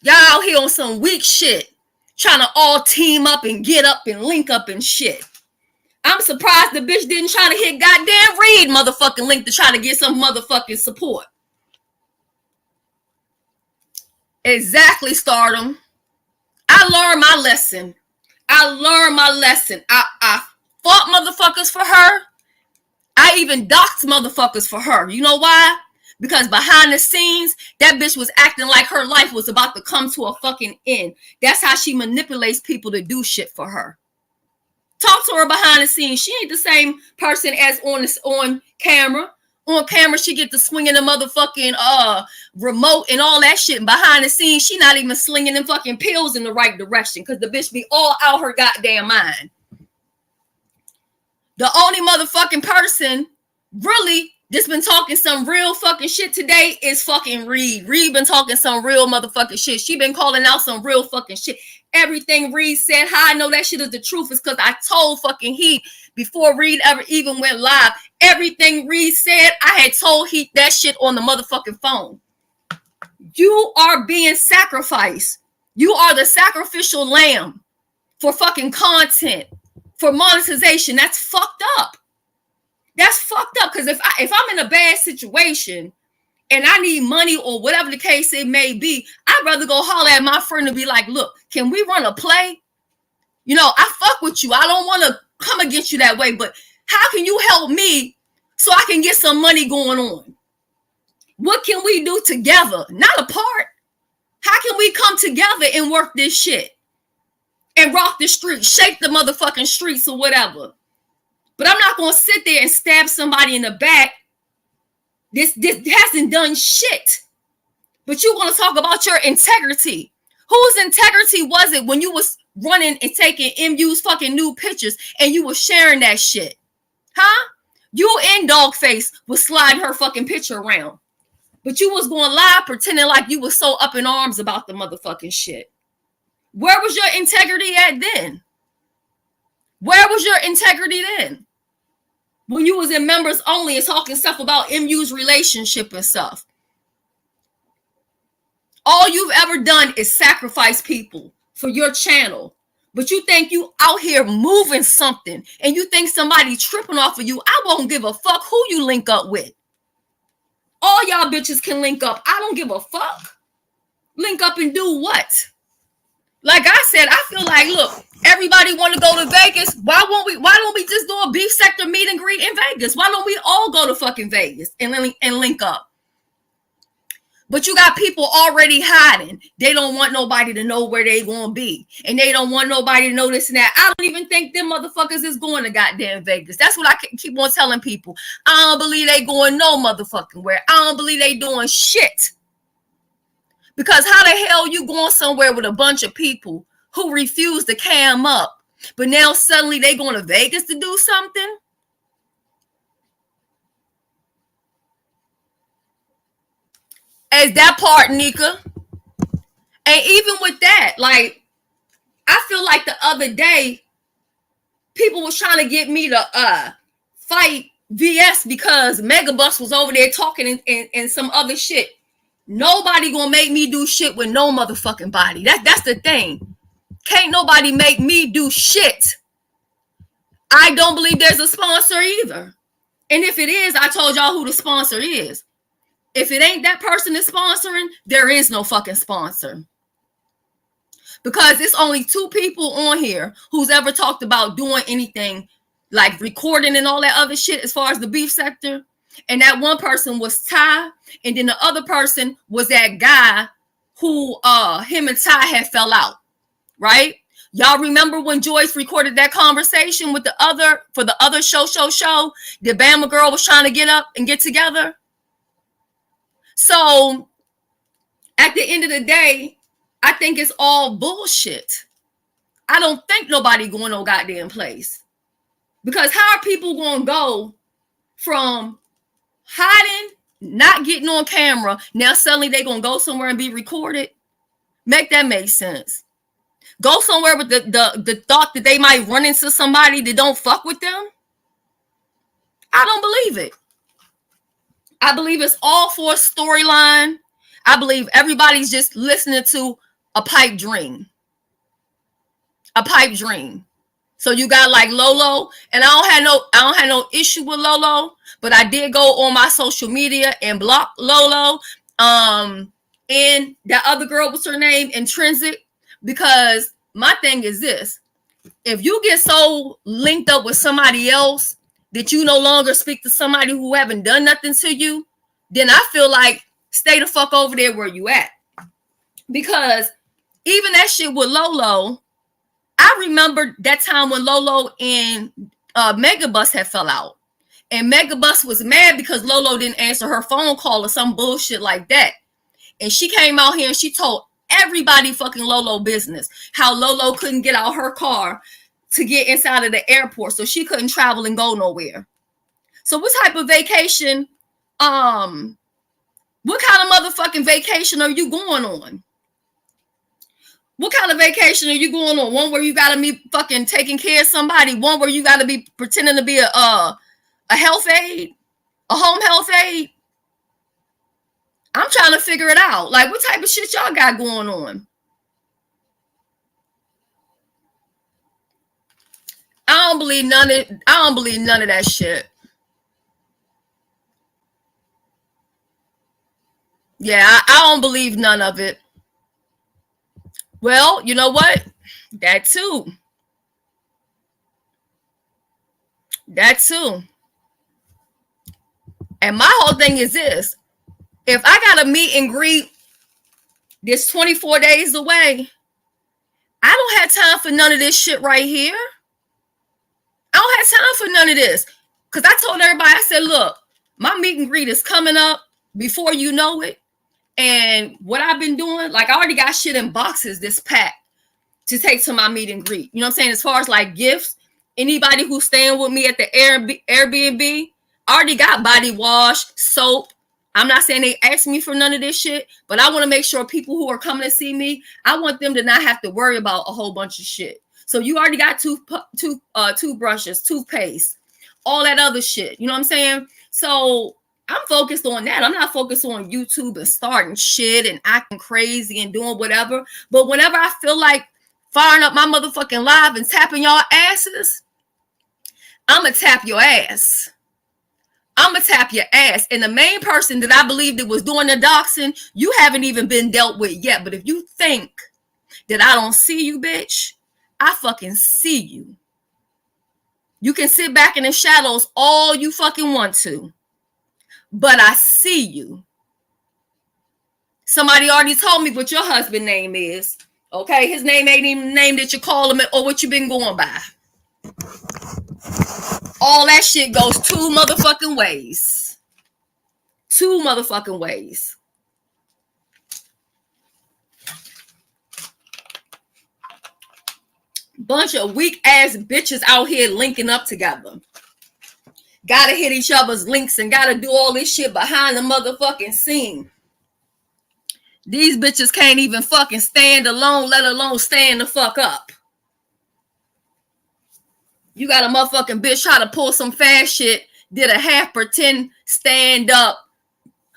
Y'all out here on some weak shit. Trying to all team up and get up and link up and shit. I'm surprised the bitch didn't try to hit goddamn Reed motherfucking link to try to get some motherfucking support. Exactly, Stardom. I learned my lesson. I fought motherfuckers for her. I even doxed motherfuckers for her. You know why? Because behind the scenes, that bitch was acting like her life was about to come to a fucking end. That's how she manipulates people to do shit for her. Talk to her behind the scenes. She ain't the same person as on camera. On camera, she get to swinging the motherfucking remote and all that shit. And behind the scenes, she not even slinging them fucking pills in the right direction because the bitch be all out her goddamn mind. The only motherfucking person really just been talking some real fucking shit today is fucking Reed. Reed been talking some real motherfucking shit. She been calling out some real fucking shit. Everything Reed said, how I know that shit is the truth is because I told fucking Heat before Reed ever even went live. Everything Reed said, I had told Heat that shit on the motherfucking phone. You are being sacrificed. You are the sacrificial lamb for fucking content, for monetization. That's fucked up. That's fucked up because if I'm in a bad situation and I need money or whatever the case it may be, I'd rather go holler at my friend and be like, look, can we run a play? You know, I fuck with you. I don't want to come against you that way, but how can you help me so I can get some money going on? What can we do together? Not apart. How can we come together and work this shit and rock the street, shake the motherfucking streets or whatever? But I'm not going to sit there and stab somebody in the back. This hasn't done shit. But you're going to talk about your integrity. Whose integrity was it when you was running and taking MU's fucking new pictures and you was sharing that shit? Huh? You and Dogface was sliding her fucking picture around. But you was going live pretending like you was so up in arms about the motherfucking shit. Where was your integrity at then? Where was your integrity then? When you was in members only and talking stuff about MU's relationship and stuff. All you've ever done is sacrifice people for your channel. But you think you out here moving something and you think somebody tripping off of you. I won't give a fuck who you link up with. All y'all bitches can link up. I don't give a fuck. Link up and do what? Like I said, I feel like, look, everybody want to go to Vegas. Why don't we just do a beef sector meet and greet in Vegas? Why don't we all go to fucking Vegas and link up? But you got people already hiding. They don't want nobody to know where they gonna be. And they don't want nobody to know this and that. I don't even think them motherfuckers is going to goddamn Vegas. That's what I keep on telling people. I don't believe they going no motherfucking where. I don't believe they doing shit. Because how the hell you going somewhere with a bunch of people who refuse to cam up, but now suddenly they going to Vegas to do something? As that part, Nika. And even with that, like, I feel like the other day, people was trying to get me to fight VS because Megabus was over there talking and some other shit. Nobody gonna make me do shit with no motherfucking body. That's the thing. Can't nobody make me do shit. I don't believe there's a sponsor either. And if it is, I told y'all who the sponsor is. If it ain't that person that's sponsoring, there is no fucking sponsor. Because it's only 2 people on here who's ever talked about doing anything like recording and all that other shit as far as the beef sector. And that one person was Ty. And then the other person was that guy who him and Ty had fell out. Right? Y'all remember when Joyce recorded that conversation with the other show? The Bama girl was trying to get up and get together. So at the end of the day, I think it's all bullshit. I don't think nobody going no goddamn place. Because how are people going to go from hiding, not getting on camera, now suddenly they going to go somewhere and be recorded? Make that make sense. Go somewhere with the thought that they might run into somebody that don't fuck with them? I don't believe it. I believe it's all for a storyline. I believe everybody's just listening to a pipe dream. A pipe dream. So you got like Lolo, and I don't have no issue with Lolo, but I did go on my social media and block Lolo. And that other girl, what's her name? Intrinsic. Because my thing is this: if you get so linked up with somebody else that you no longer speak to somebody who haven't done nothing to you, then I feel like stay the fuck over there where you at. Because even that shit with Lolo, I remember that time when Lolo and Megabus had fell out. And Megabus was mad because Lolo didn't answer her phone call or some bullshit like that. And she came out here and she told everybody fucking Lolo business. How Lolo couldn't get out her car to get inside of the airport, so she couldn't travel and go nowhere. So what type of vacation, what kind of motherfucking vacation are you going on? What kind of vacation are you going on? One where you gotta be fucking taking care of somebody, one where you gotta be pretending to be a health aide, a home health aide. I'm trying to figure it out. Like, what type of shit y'all got going on? I don't believe none of that shit. Yeah, I don't believe none of it. Well, you know what? That too. And my whole thing is this: if I got a meet and greet this 24 days away, I don't have time for none of this shit right here. I don't have time for none of this. Because I told everybody, I said, look, my meet and greet is coming up before you know it. And what I've been doing, like I already got shit in boxes this pack to take to my meet and greet. You know what I'm saying? As far as like gifts, anybody who's staying with me at the Airbnb, I already got body wash, soap. I'm not saying they ask me for none of this shit, but I want to make sure people who are coming to see me, I want them to not have to worry about a whole bunch of shit. So you already got toothbrushes, toothpaste, all that other shit. You know what I'm saying? So I'm focused on that. I'm not focused on YouTube and starting shit and acting crazy and doing whatever. But whenever I feel like firing up my motherfucking live and tapping y'all asses, I'm going to tap your ass. I'm going to tap your ass. And the main person that I believe that was doing the doxing, you haven't even been dealt with yet. But if you think that I don't see you, bitch, I fucking see you. You can sit back in the shadows all you fucking want to, but I see you. Somebody already told me what your husband's name is. Okay, his name ain't even the name that you call him or what you been going by. All that shit goes two motherfucking ways. Two motherfucking ways. Bunch of weak ass bitches out here linking up together. Gotta hit each other's links and gotta do all this shit behind the motherfucking scene. These bitches can't even fucking stand alone, let alone stand the fuck up. You got a motherfucking bitch try to pull some fast shit, did a half pretend stand up,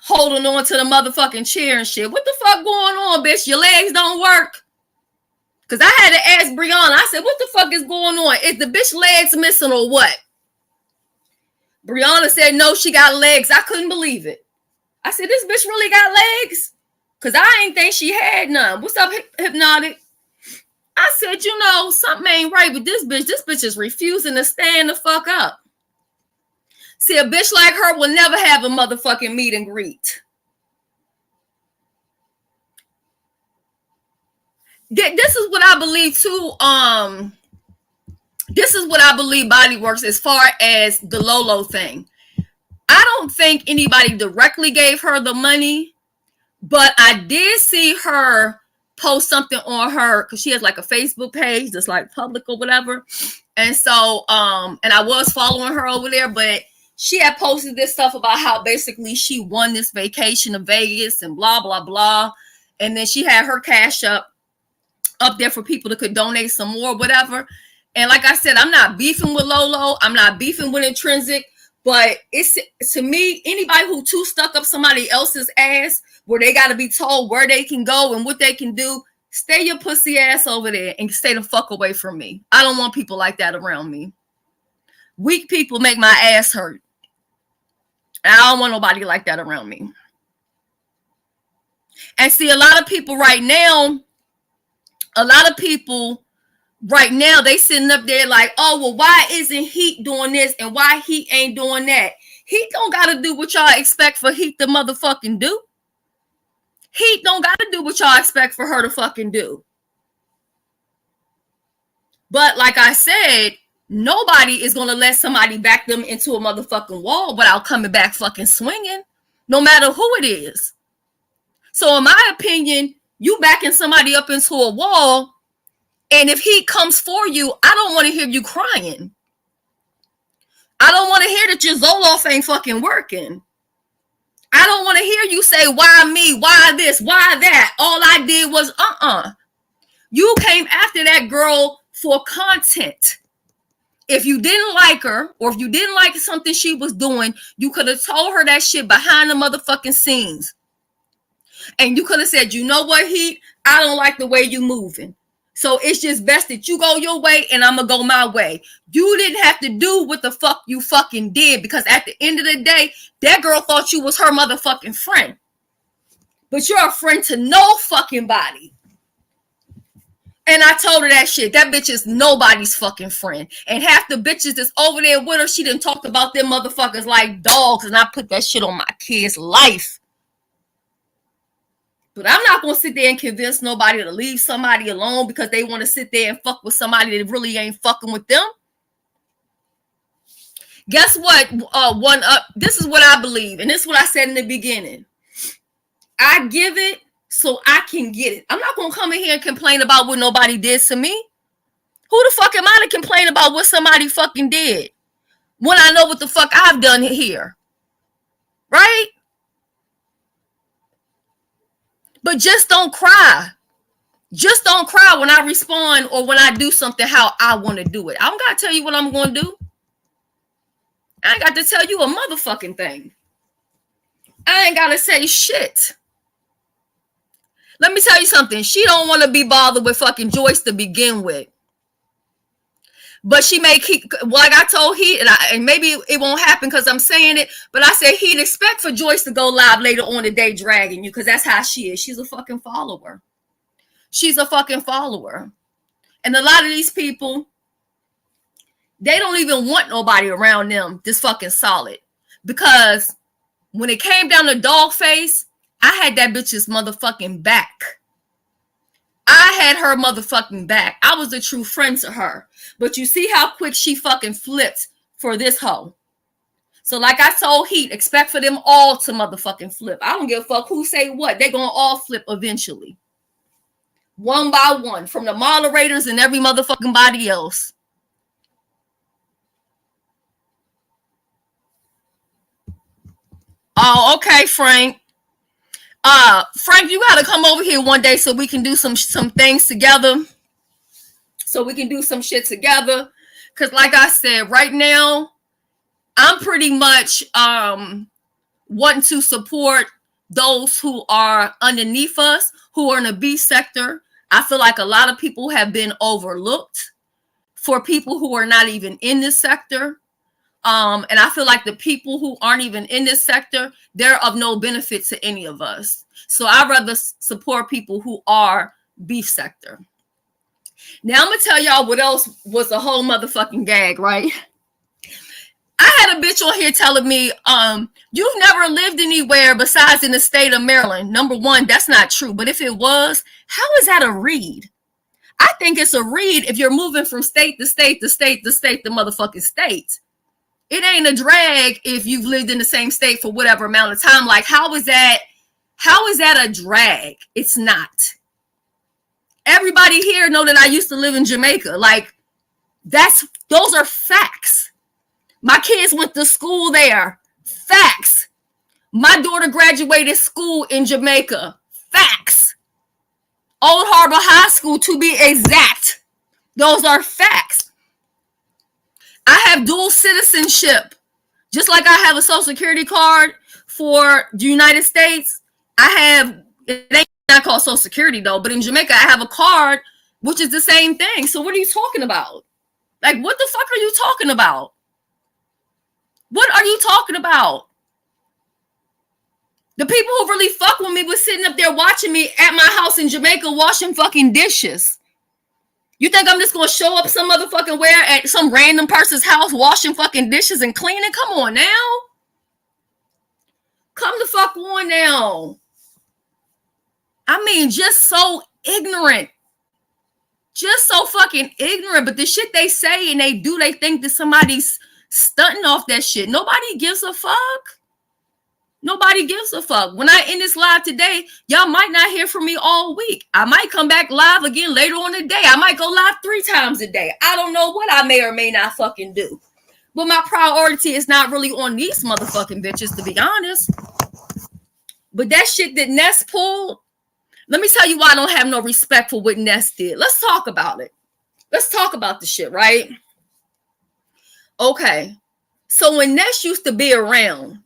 holding on to the motherfucking chair and shit. What the fuck going on, bitch? Your legs don't work? Because I had to ask Brianna, I said, what the fuck is going on? Is the bitch legs missing or what? Brianna said, no, she got legs. I couldn't believe it. I said, this bitch really got legs? Because I ain't think she had none. What's up, Hypnotic? I said, you know, something ain't right with this bitch. This bitch is refusing to stand the fuck up. See, a bitch like her will never have a motherfucking meet and greet. This is what I believe too. This is what I believe body works as far as the Lolo thing. I don't think anybody directly gave her the money, but I did see her post something on her because she has like a Facebook page that's like public or whatever. And so, and I was following her over there, but she had posted this stuff about how basically she won this vacation to Vegas and blah, blah, blah. And then she had her cash up there for people that could donate some more, whatever. And like I said, I'm not beefing with Lolo. I'm not beefing with Intrinsic. But it's, to me, anybody who too stuck up somebody else's ass where they got to be told where they can go and what they can do, stay your pussy ass over there and stay the fuck away from me. I don't want people like that around me. Weak people make my ass hurt. And I don't want nobody like that around me. And see, a lot of people right now, they sitting up there like, oh, well, why isn't Heat doing this and why Heat ain't doing that? Heat don't got to do what y'all expect for Heat to motherfucking do. Heat don't got to do what y'all expect for her to fucking do. But like I said, nobody is going to let somebody back them into a motherfucking wall without coming back fucking swinging, no matter who it is. So in my opinion, you backing somebody up into a wall, and if Heat comes for you, I don't want to hear you crying. I don't want to hear that your Zoloft ain't fucking working. I don't want to hear you say, why me? Why this? Why that? All I did was, You came after that girl for content. If you didn't like her, or if you didn't like something she was doing, you could have told her that shit behind the motherfucking scenes. And you could have said, you know what, Heat? I don't like the way you moving. So it's just best that you go your way and I'm going to go my way. You didn't have to do what the fuck you fucking did, because at the end of the day, that girl thought you was her motherfucking friend. But you're a friend to no fucking body. And I told her that shit. That bitch is nobody's fucking friend. And half the bitches that's over there with her, she done talked about them motherfuckers like dogs, and I put that shit on my kid's life. But I'm not going to sit there and convince nobody to leave somebody alone because they want to sit there and fuck with somebody that really ain't fucking with them. Guess what? This is what I believe. And this is what I said in the beginning. I give it so I can get it. I'm not going to come in here and complain about what nobody did to me. Who the fuck am I to complain about what somebody fucking did when I know what the fuck I've done here? Right? But just don't cry. Just don't cry when I respond or when I do something how I want to do it. I don't got to tell you what I'm going to do. I ain't got to tell you a motherfucking thing. I ain't got to say shit. Let me tell you something. She don't want to be bothered with fucking Joyce to begin with. But she may keep, like I told Heat, and maybe it won't happen because I'm saying it, but I said He'd expect for Joyce to go live later on today dragging you, because that's how she is. She's a fucking follower. She's a fucking follower. And a lot of these people, they don't even want nobody around them this fucking solid. Because when it came down to dog face, I had that bitch's motherfucking back. I had her motherfucking back. I was a true friend to her. But you see how quick she fucking flipped for this hoe. So like I told Heat, expect for them all to motherfucking flip. I don't give a fuck who say what. They're going to all flip eventually. One by one. From the moderators and every motherfucking body else. Oh, okay, Frank. Frank, you got to come over here one day so we can do some things together. So we can do some shit together. Because like I said, right now, I'm pretty much wanting to support those who are underneath us, who are in the B sector. I feel like a lot of people have been overlooked for people who are not even in this sector. And I feel like the people who aren't even in this sector, they're of no benefit to any of us. So I'd rather support people who are B sector. Now I'm going to tell y'all what else was a whole motherfucking gag, right? I had a bitch on here telling me, you've never lived anywhere besides in the state of Maryland. Number one, that's not true. But if it was, how is that a read? I think it's a read if you're moving from state to state to state to state to motherfucking state. It ain't a drag if you've lived in the same state for whatever amount of time. Like, how is that a drag? It's not. Everybody here know that I used to live in Jamaica. Like, those are facts. My kids went to school there. Facts. My daughter graduated school in Jamaica. Facts. Old Harbor High School, to be exact. Those are facts. I have dual citizenship. Just like I have a social security card for the United States, it ain't not called social security though, but in Jamaica, I have a card, which is the same thing. So what are you talking about? Like, what the fuck are you talking about? What are you talking about? The people who really fuck with me was sitting up there watching me at my house in Jamaica washing fucking dishes. You think I'm just going to show up some motherfucking where at some random person's house washing fucking dishes and cleaning? Come on now. Come the fuck on now. I mean, just so ignorant. Just so fucking ignorant. But the shit they say and they do, they think that somebody's stunting off that shit. Nobody gives a fuck. Nobody gives a fuck. When I end this live today, y'all might not hear from me all week. I might come back live again later on the day. I might go live 3 times a day. I don't know what I may or may not fucking do. But my priority is not really on these motherfucking bitches, to be honest. But that shit that Ness pulled, let me tell you why I don't have no respect for what Ness did. Let's talk about it. Let's talk about the shit, right? Okay. So when Ness used to be around,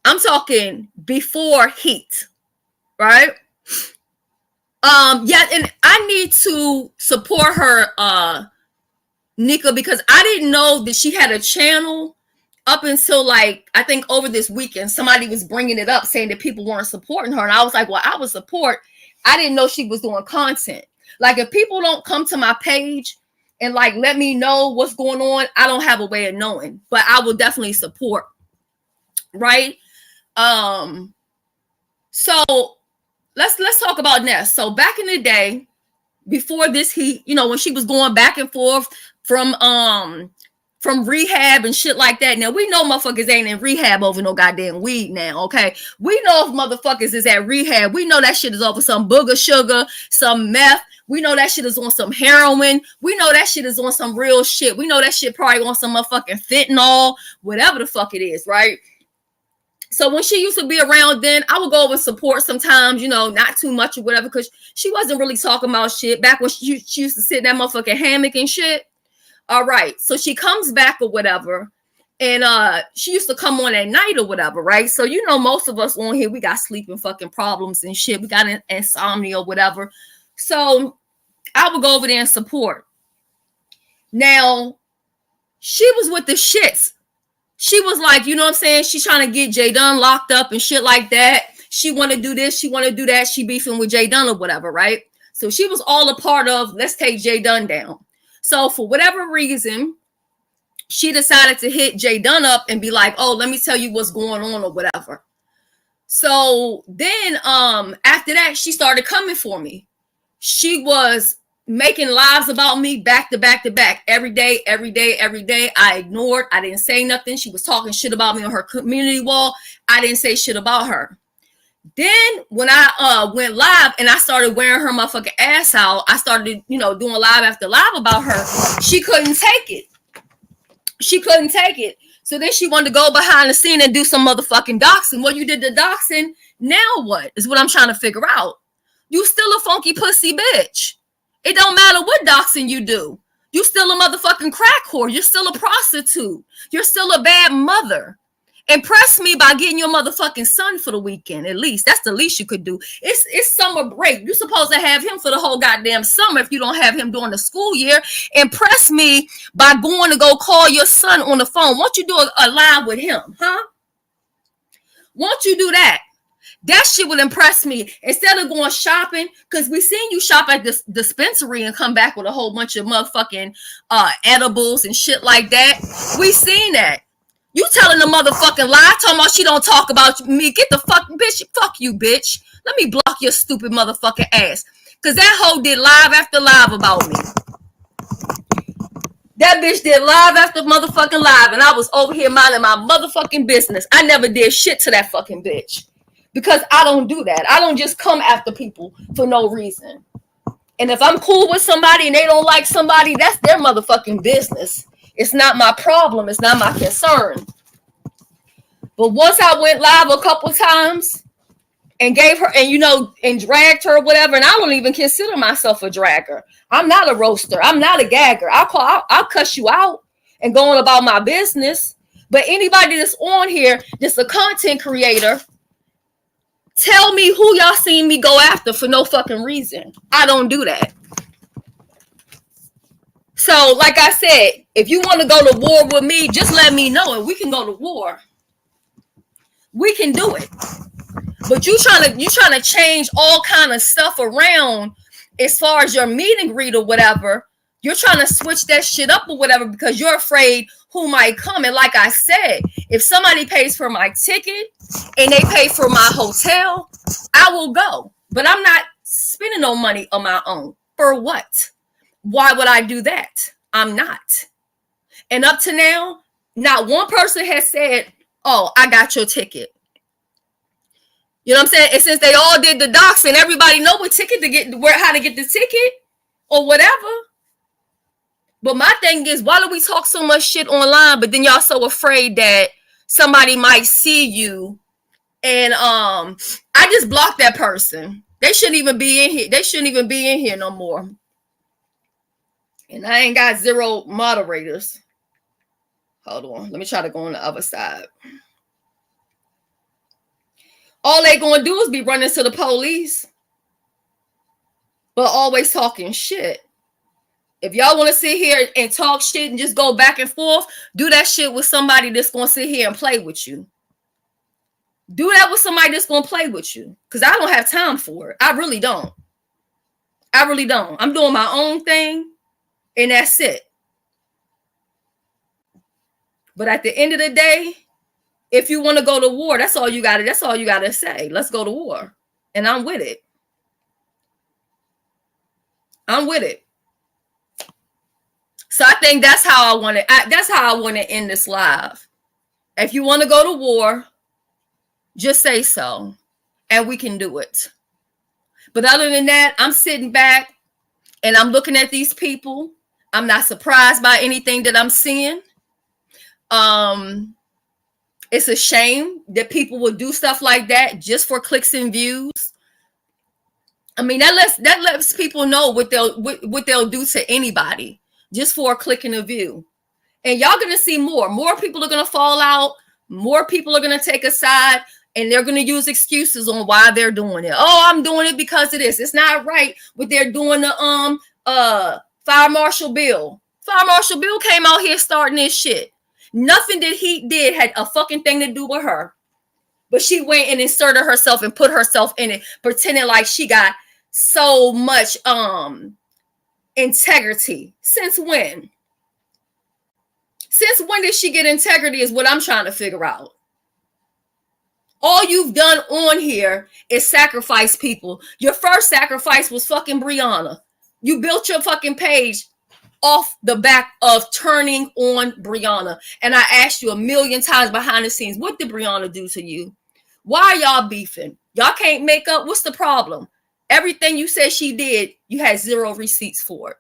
I'm talking before Heat, right? Yeah, and I need to support her, Nika, because I didn't know that she had a channel up until, like, I think over this weekend. Somebody was bringing it up saying that people weren't supporting her. And I was like, well, I would support. I didn't know she was doing content. Like, if people don't come to my page and, like, let me know what's going on, I don't have a way of knowing. But I will definitely support, right? So let's talk about Ness. So back in the day, before this Heat, you know, when she was going back and forth from rehab and shit like that. Now we know motherfuckers ain't in rehab over no goddamn weed now, okay? We know if motherfuckers is at rehab, we know that shit is over some booger sugar, some meth. We know that shit is on some heroin. We know that shit is on some real shit. We know that shit probably on some motherfucking fentanyl, whatever the fuck it is, right? So when she used to be around then, I would go over and support sometimes, you know, not too much or whatever, because she wasn't really talking about shit back when she used to sit in that motherfucking hammock and shit. All right. So she comes back or whatever. And she used to come on at night or whatever, right? So, you know, most of us on here, we got sleeping fucking problems and shit. We got insomnia or whatever. So I would go over there and support. Now, she was with the shits. She was like, you know what I'm saying? She's trying to get Jay Dunn locked up and shit like that. She want to do this. She want to do that. She beefing with Jay Dunn or whatever, right? So she was all a part of, let's take Jay Dunn down. So for whatever reason, she decided to hit Jay Dunn up and be like, oh, let me tell you what's going on or whatever. So then after that, she started coming for me. She was making lives about me back to back to back every day. I ignored. I didn't say nothing. She was talking shit about me on her community wall. I didn't say shit about her. Then when I went live and I started wearing her motherfucking ass out, I started, you know, doing live after live about her. She couldn't take it. She couldn't take it. So then she wanted to go behind the scene and do some motherfucking doxing. Well, you did the doxing. Now what is what I'm trying to figure out. You still a funky pussy bitch. It don't matter what doxing you do. You still a motherfucking crack whore. You're still a prostitute. You're still a bad mother. Impress me by getting your motherfucking son for the weekend, at least. That's the least you could do. It's summer break. You're supposed to have him for the whole goddamn summer if you don't have him during the school year. Impress me by going to go call your son on the phone. Won't you do a live with him, huh? Won't you do that? That shit would impress me. Instead of going shopping, because we seen you shop at this dispensary and come back with a whole bunch of motherfucking edibles and shit like that. We seen that. You telling the motherfucking lie, talking about she don't talk about me. Get the fuck, bitch. Fuck you, bitch. Let me block your stupid motherfucking ass. Because that hoe did live after live about me. That bitch did live after motherfucking live, and I was over here minding my motherfucking business. I never did shit to that fucking bitch. Because I don't do that. I don't just come after people for no reason. And if I'm cool with somebody and they don't like somebody, that's their motherfucking business. It's not my problem. It's not my concern. But once I went live a couple times and gave her, and and dragged her or whatever, and I don't even consider myself a dragger. I'm not a roaster. I'm not a gagger. I'll cuss you out and go on about my business. But anybody that's on here, that's a content creator, tell me who y'all seen me go after for no fucking reason. I don't do that. So, like I said, if you want to go to war with me, just let me know and we can go to war. We can do it. But you trying to change all kind of stuff around as far as your meet and greet or whatever. You're trying to switch that shit up or whatever because you're afraid who might come. And like I said, if somebody pays for my ticket and they pay for my hotel, I will go. But I'm not spending no money on my own. For what? Why would I do that? I'm not. And up to now, not one person has said, oh, I got your ticket. You know what I'm saying? And since they all did the doxing, everybody know what ticket to get, how to get the ticket or whatever. But my thing is, why do we talk so much shit online, but then y'all so afraid that somebody might see you? And I just blocked that person. They shouldn't even be in here. They shouldn't even be in here no more. And I ain't got 0 moderators. Hold on. Let me try to go on the other side. All they gonna do is be running to the police, but always talking shit. If y'all want to sit here and talk shit and just go back and forth, do that shit with somebody that's gonna sit here and play with you. Do that with somebody that's gonna play with you, because I don't have time for it. I really don't. I really don't. I'm doing my own thing, and that's it. But at the end of the day, if you want to go to war, that's all you gotta say. Let's go to war. And I'm with it. I'm with it. So I think that's how I want to. That's how I want to end this live. If you want to go to war, just say so, and we can do it. But other than that, I'm sitting back and I'm looking at these people. I'm not surprised by anything that I'm seeing. It's a shame that people would do stuff like that just for clicks and views. I mean, that lets people know what they'll do to anybody just for a click and a view. And y'all gonna see more. More people are gonna fall out. More people are gonna take a side, and they're gonna use excuses on why they're doing it. Oh, I'm doing it because of this. It's not right what they're doing. The Fire Marshal Bill. Fire Marshal Bill came out here starting this shit. Nothing that he did had a fucking thing to do with her. But she went and inserted herself and put herself in it, pretending like she got so much integrity. Since when? Since when did she get integrity is what I'm trying to figure out. All you've done on here is sacrifice people. Your first sacrifice was fucking Brianna. You built your fucking page off the back of turning on Brianna. And I asked you a million times behind the scenes, what did Brianna do to you? Why are y'all beefing? Y'all can't make up. What's the problem? Everything you said she did, you had 0 receipts for it.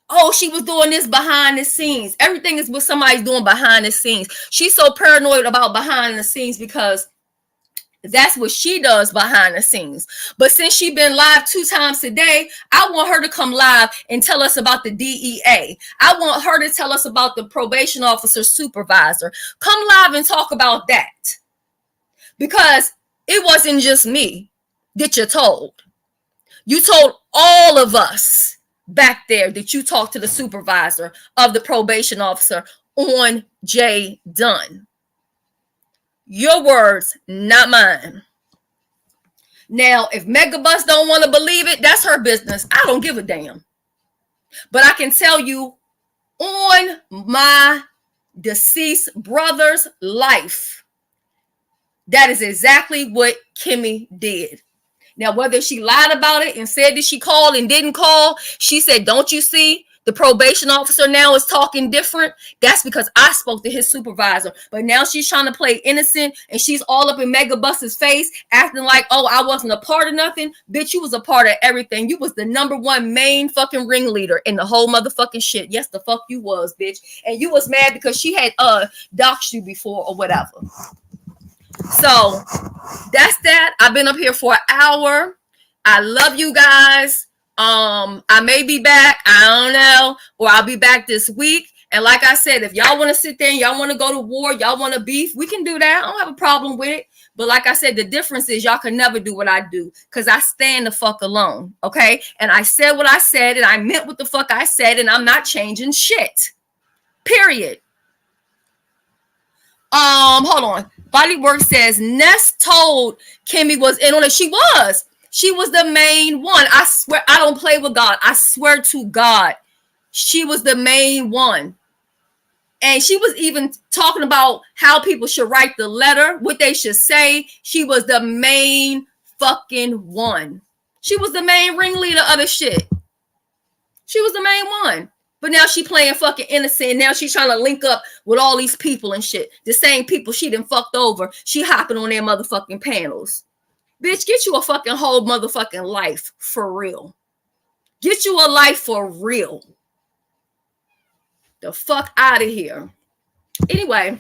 Oh, she was doing this behind the scenes. Everything is what somebody's doing behind the scenes. She's so paranoid about behind the scenes because that's what she does behind the scenes. But since she's been live 2 times today, I want her to come live and tell us about the DEA. I want her to tell us about the probation officer supervisor. Come live and talk about that. Because it wasn't just me that you told. You told all of us back there that you talked to the supervisor of the probation officer on J. Dunn. Your words, not mine. Now, if Megabus don't want to believe it, that's her business. I don't give a damn. But I can tell you on my deceased brother's life, that is exactly what Kimmy did. Now, whether she lied about it and said that she called and didn't call, she said, don't you see? The probation officer now is talking different. That's because I spoke to his supervisor. But now she's trying to play innocent and she's all up in Megabus's face, acting like, oh, I wasn't a part of nothing. Bitch, you was a part of everything. You was the #1 main fucking ringleader in the whole motherfucking shit. Yes, the fuck you was, bitch. And you was mad because she had doxed you before or whatever. So that's that. I've been up here for an hour. I love you guys. I may be back, I don't know, or I'll be back this week. And like I said, if y'all want to sit there and y'all want to go to war, y'all want to beef, we can do that. I don't have a problem with it. But like I said, the difference is y'all can never do what I do because I stand the fuck alone, okay? And I said what I said, and I meant what the fuck I said, and I'm not changing shit. Period. Hold on. Bodywork says Ness told Kimmy was in on it. She was. She was the main one. I swear, I don't play with God. I swear to God, she was the main one. And she was even talking about how people should write the letter, what they should say. She was the main fucking one. She was the main ringleader of the shit. She was the main one. But now she playing fucking innocent. Now she's trying to link up with all these people and shit. The same people she done fucked over. She hopping on their motherfucking panels. Bitch, get you a fucking whole motherfucking life for real. Get you a life for real. The fuck out of here. Anyway,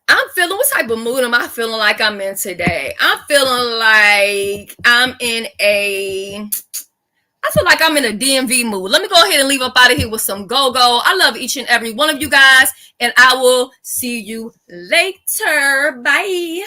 I'm feeling, what type of mood am I feeling like I'm in today? I feel like I'm in a DMV mood. Let me go ahead and leave up out of here with some go-go. I love each and every one of you guys, and I will see you later. Bye.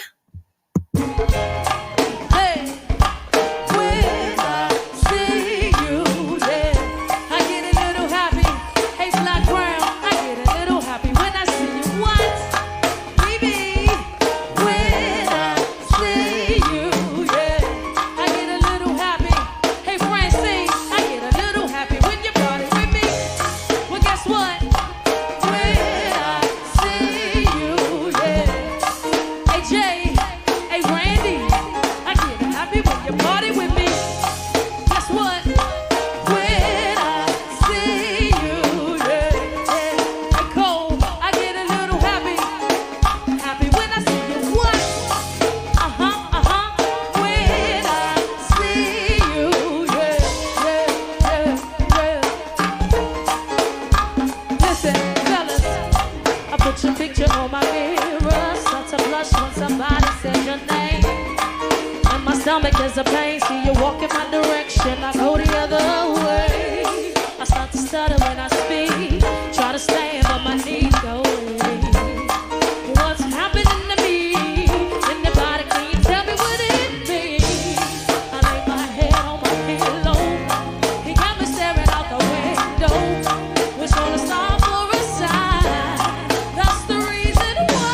There's a pain, see you walk in my direction, I go the other way. I start to stutter when I speak, try to stand on my knees, go away. What's happening to me? In your body, can you tell me what it means? I lay my head on my pillow, he got me staring out the window. We're gonna stop for a sign, that's the reason why.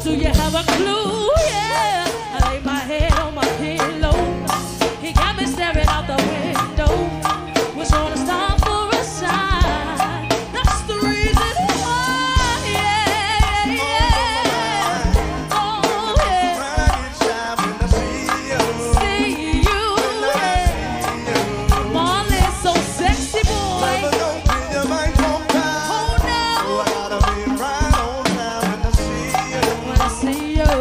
Do you have a clue? Yeah, I lay my head on my pillow. He got me staring out the window. We're gonna stop for a sign. That's the reason why. Yeah, yeah. Oh, yeah. See you. Yeah. Marley's so sexy, boy. Oh, no. See you.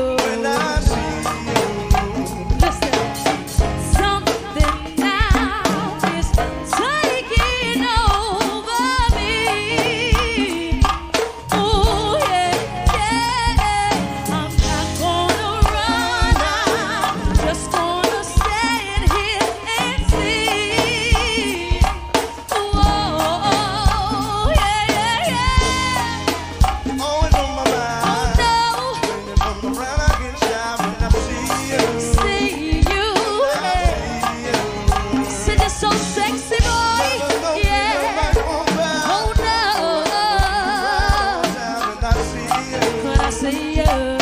see you.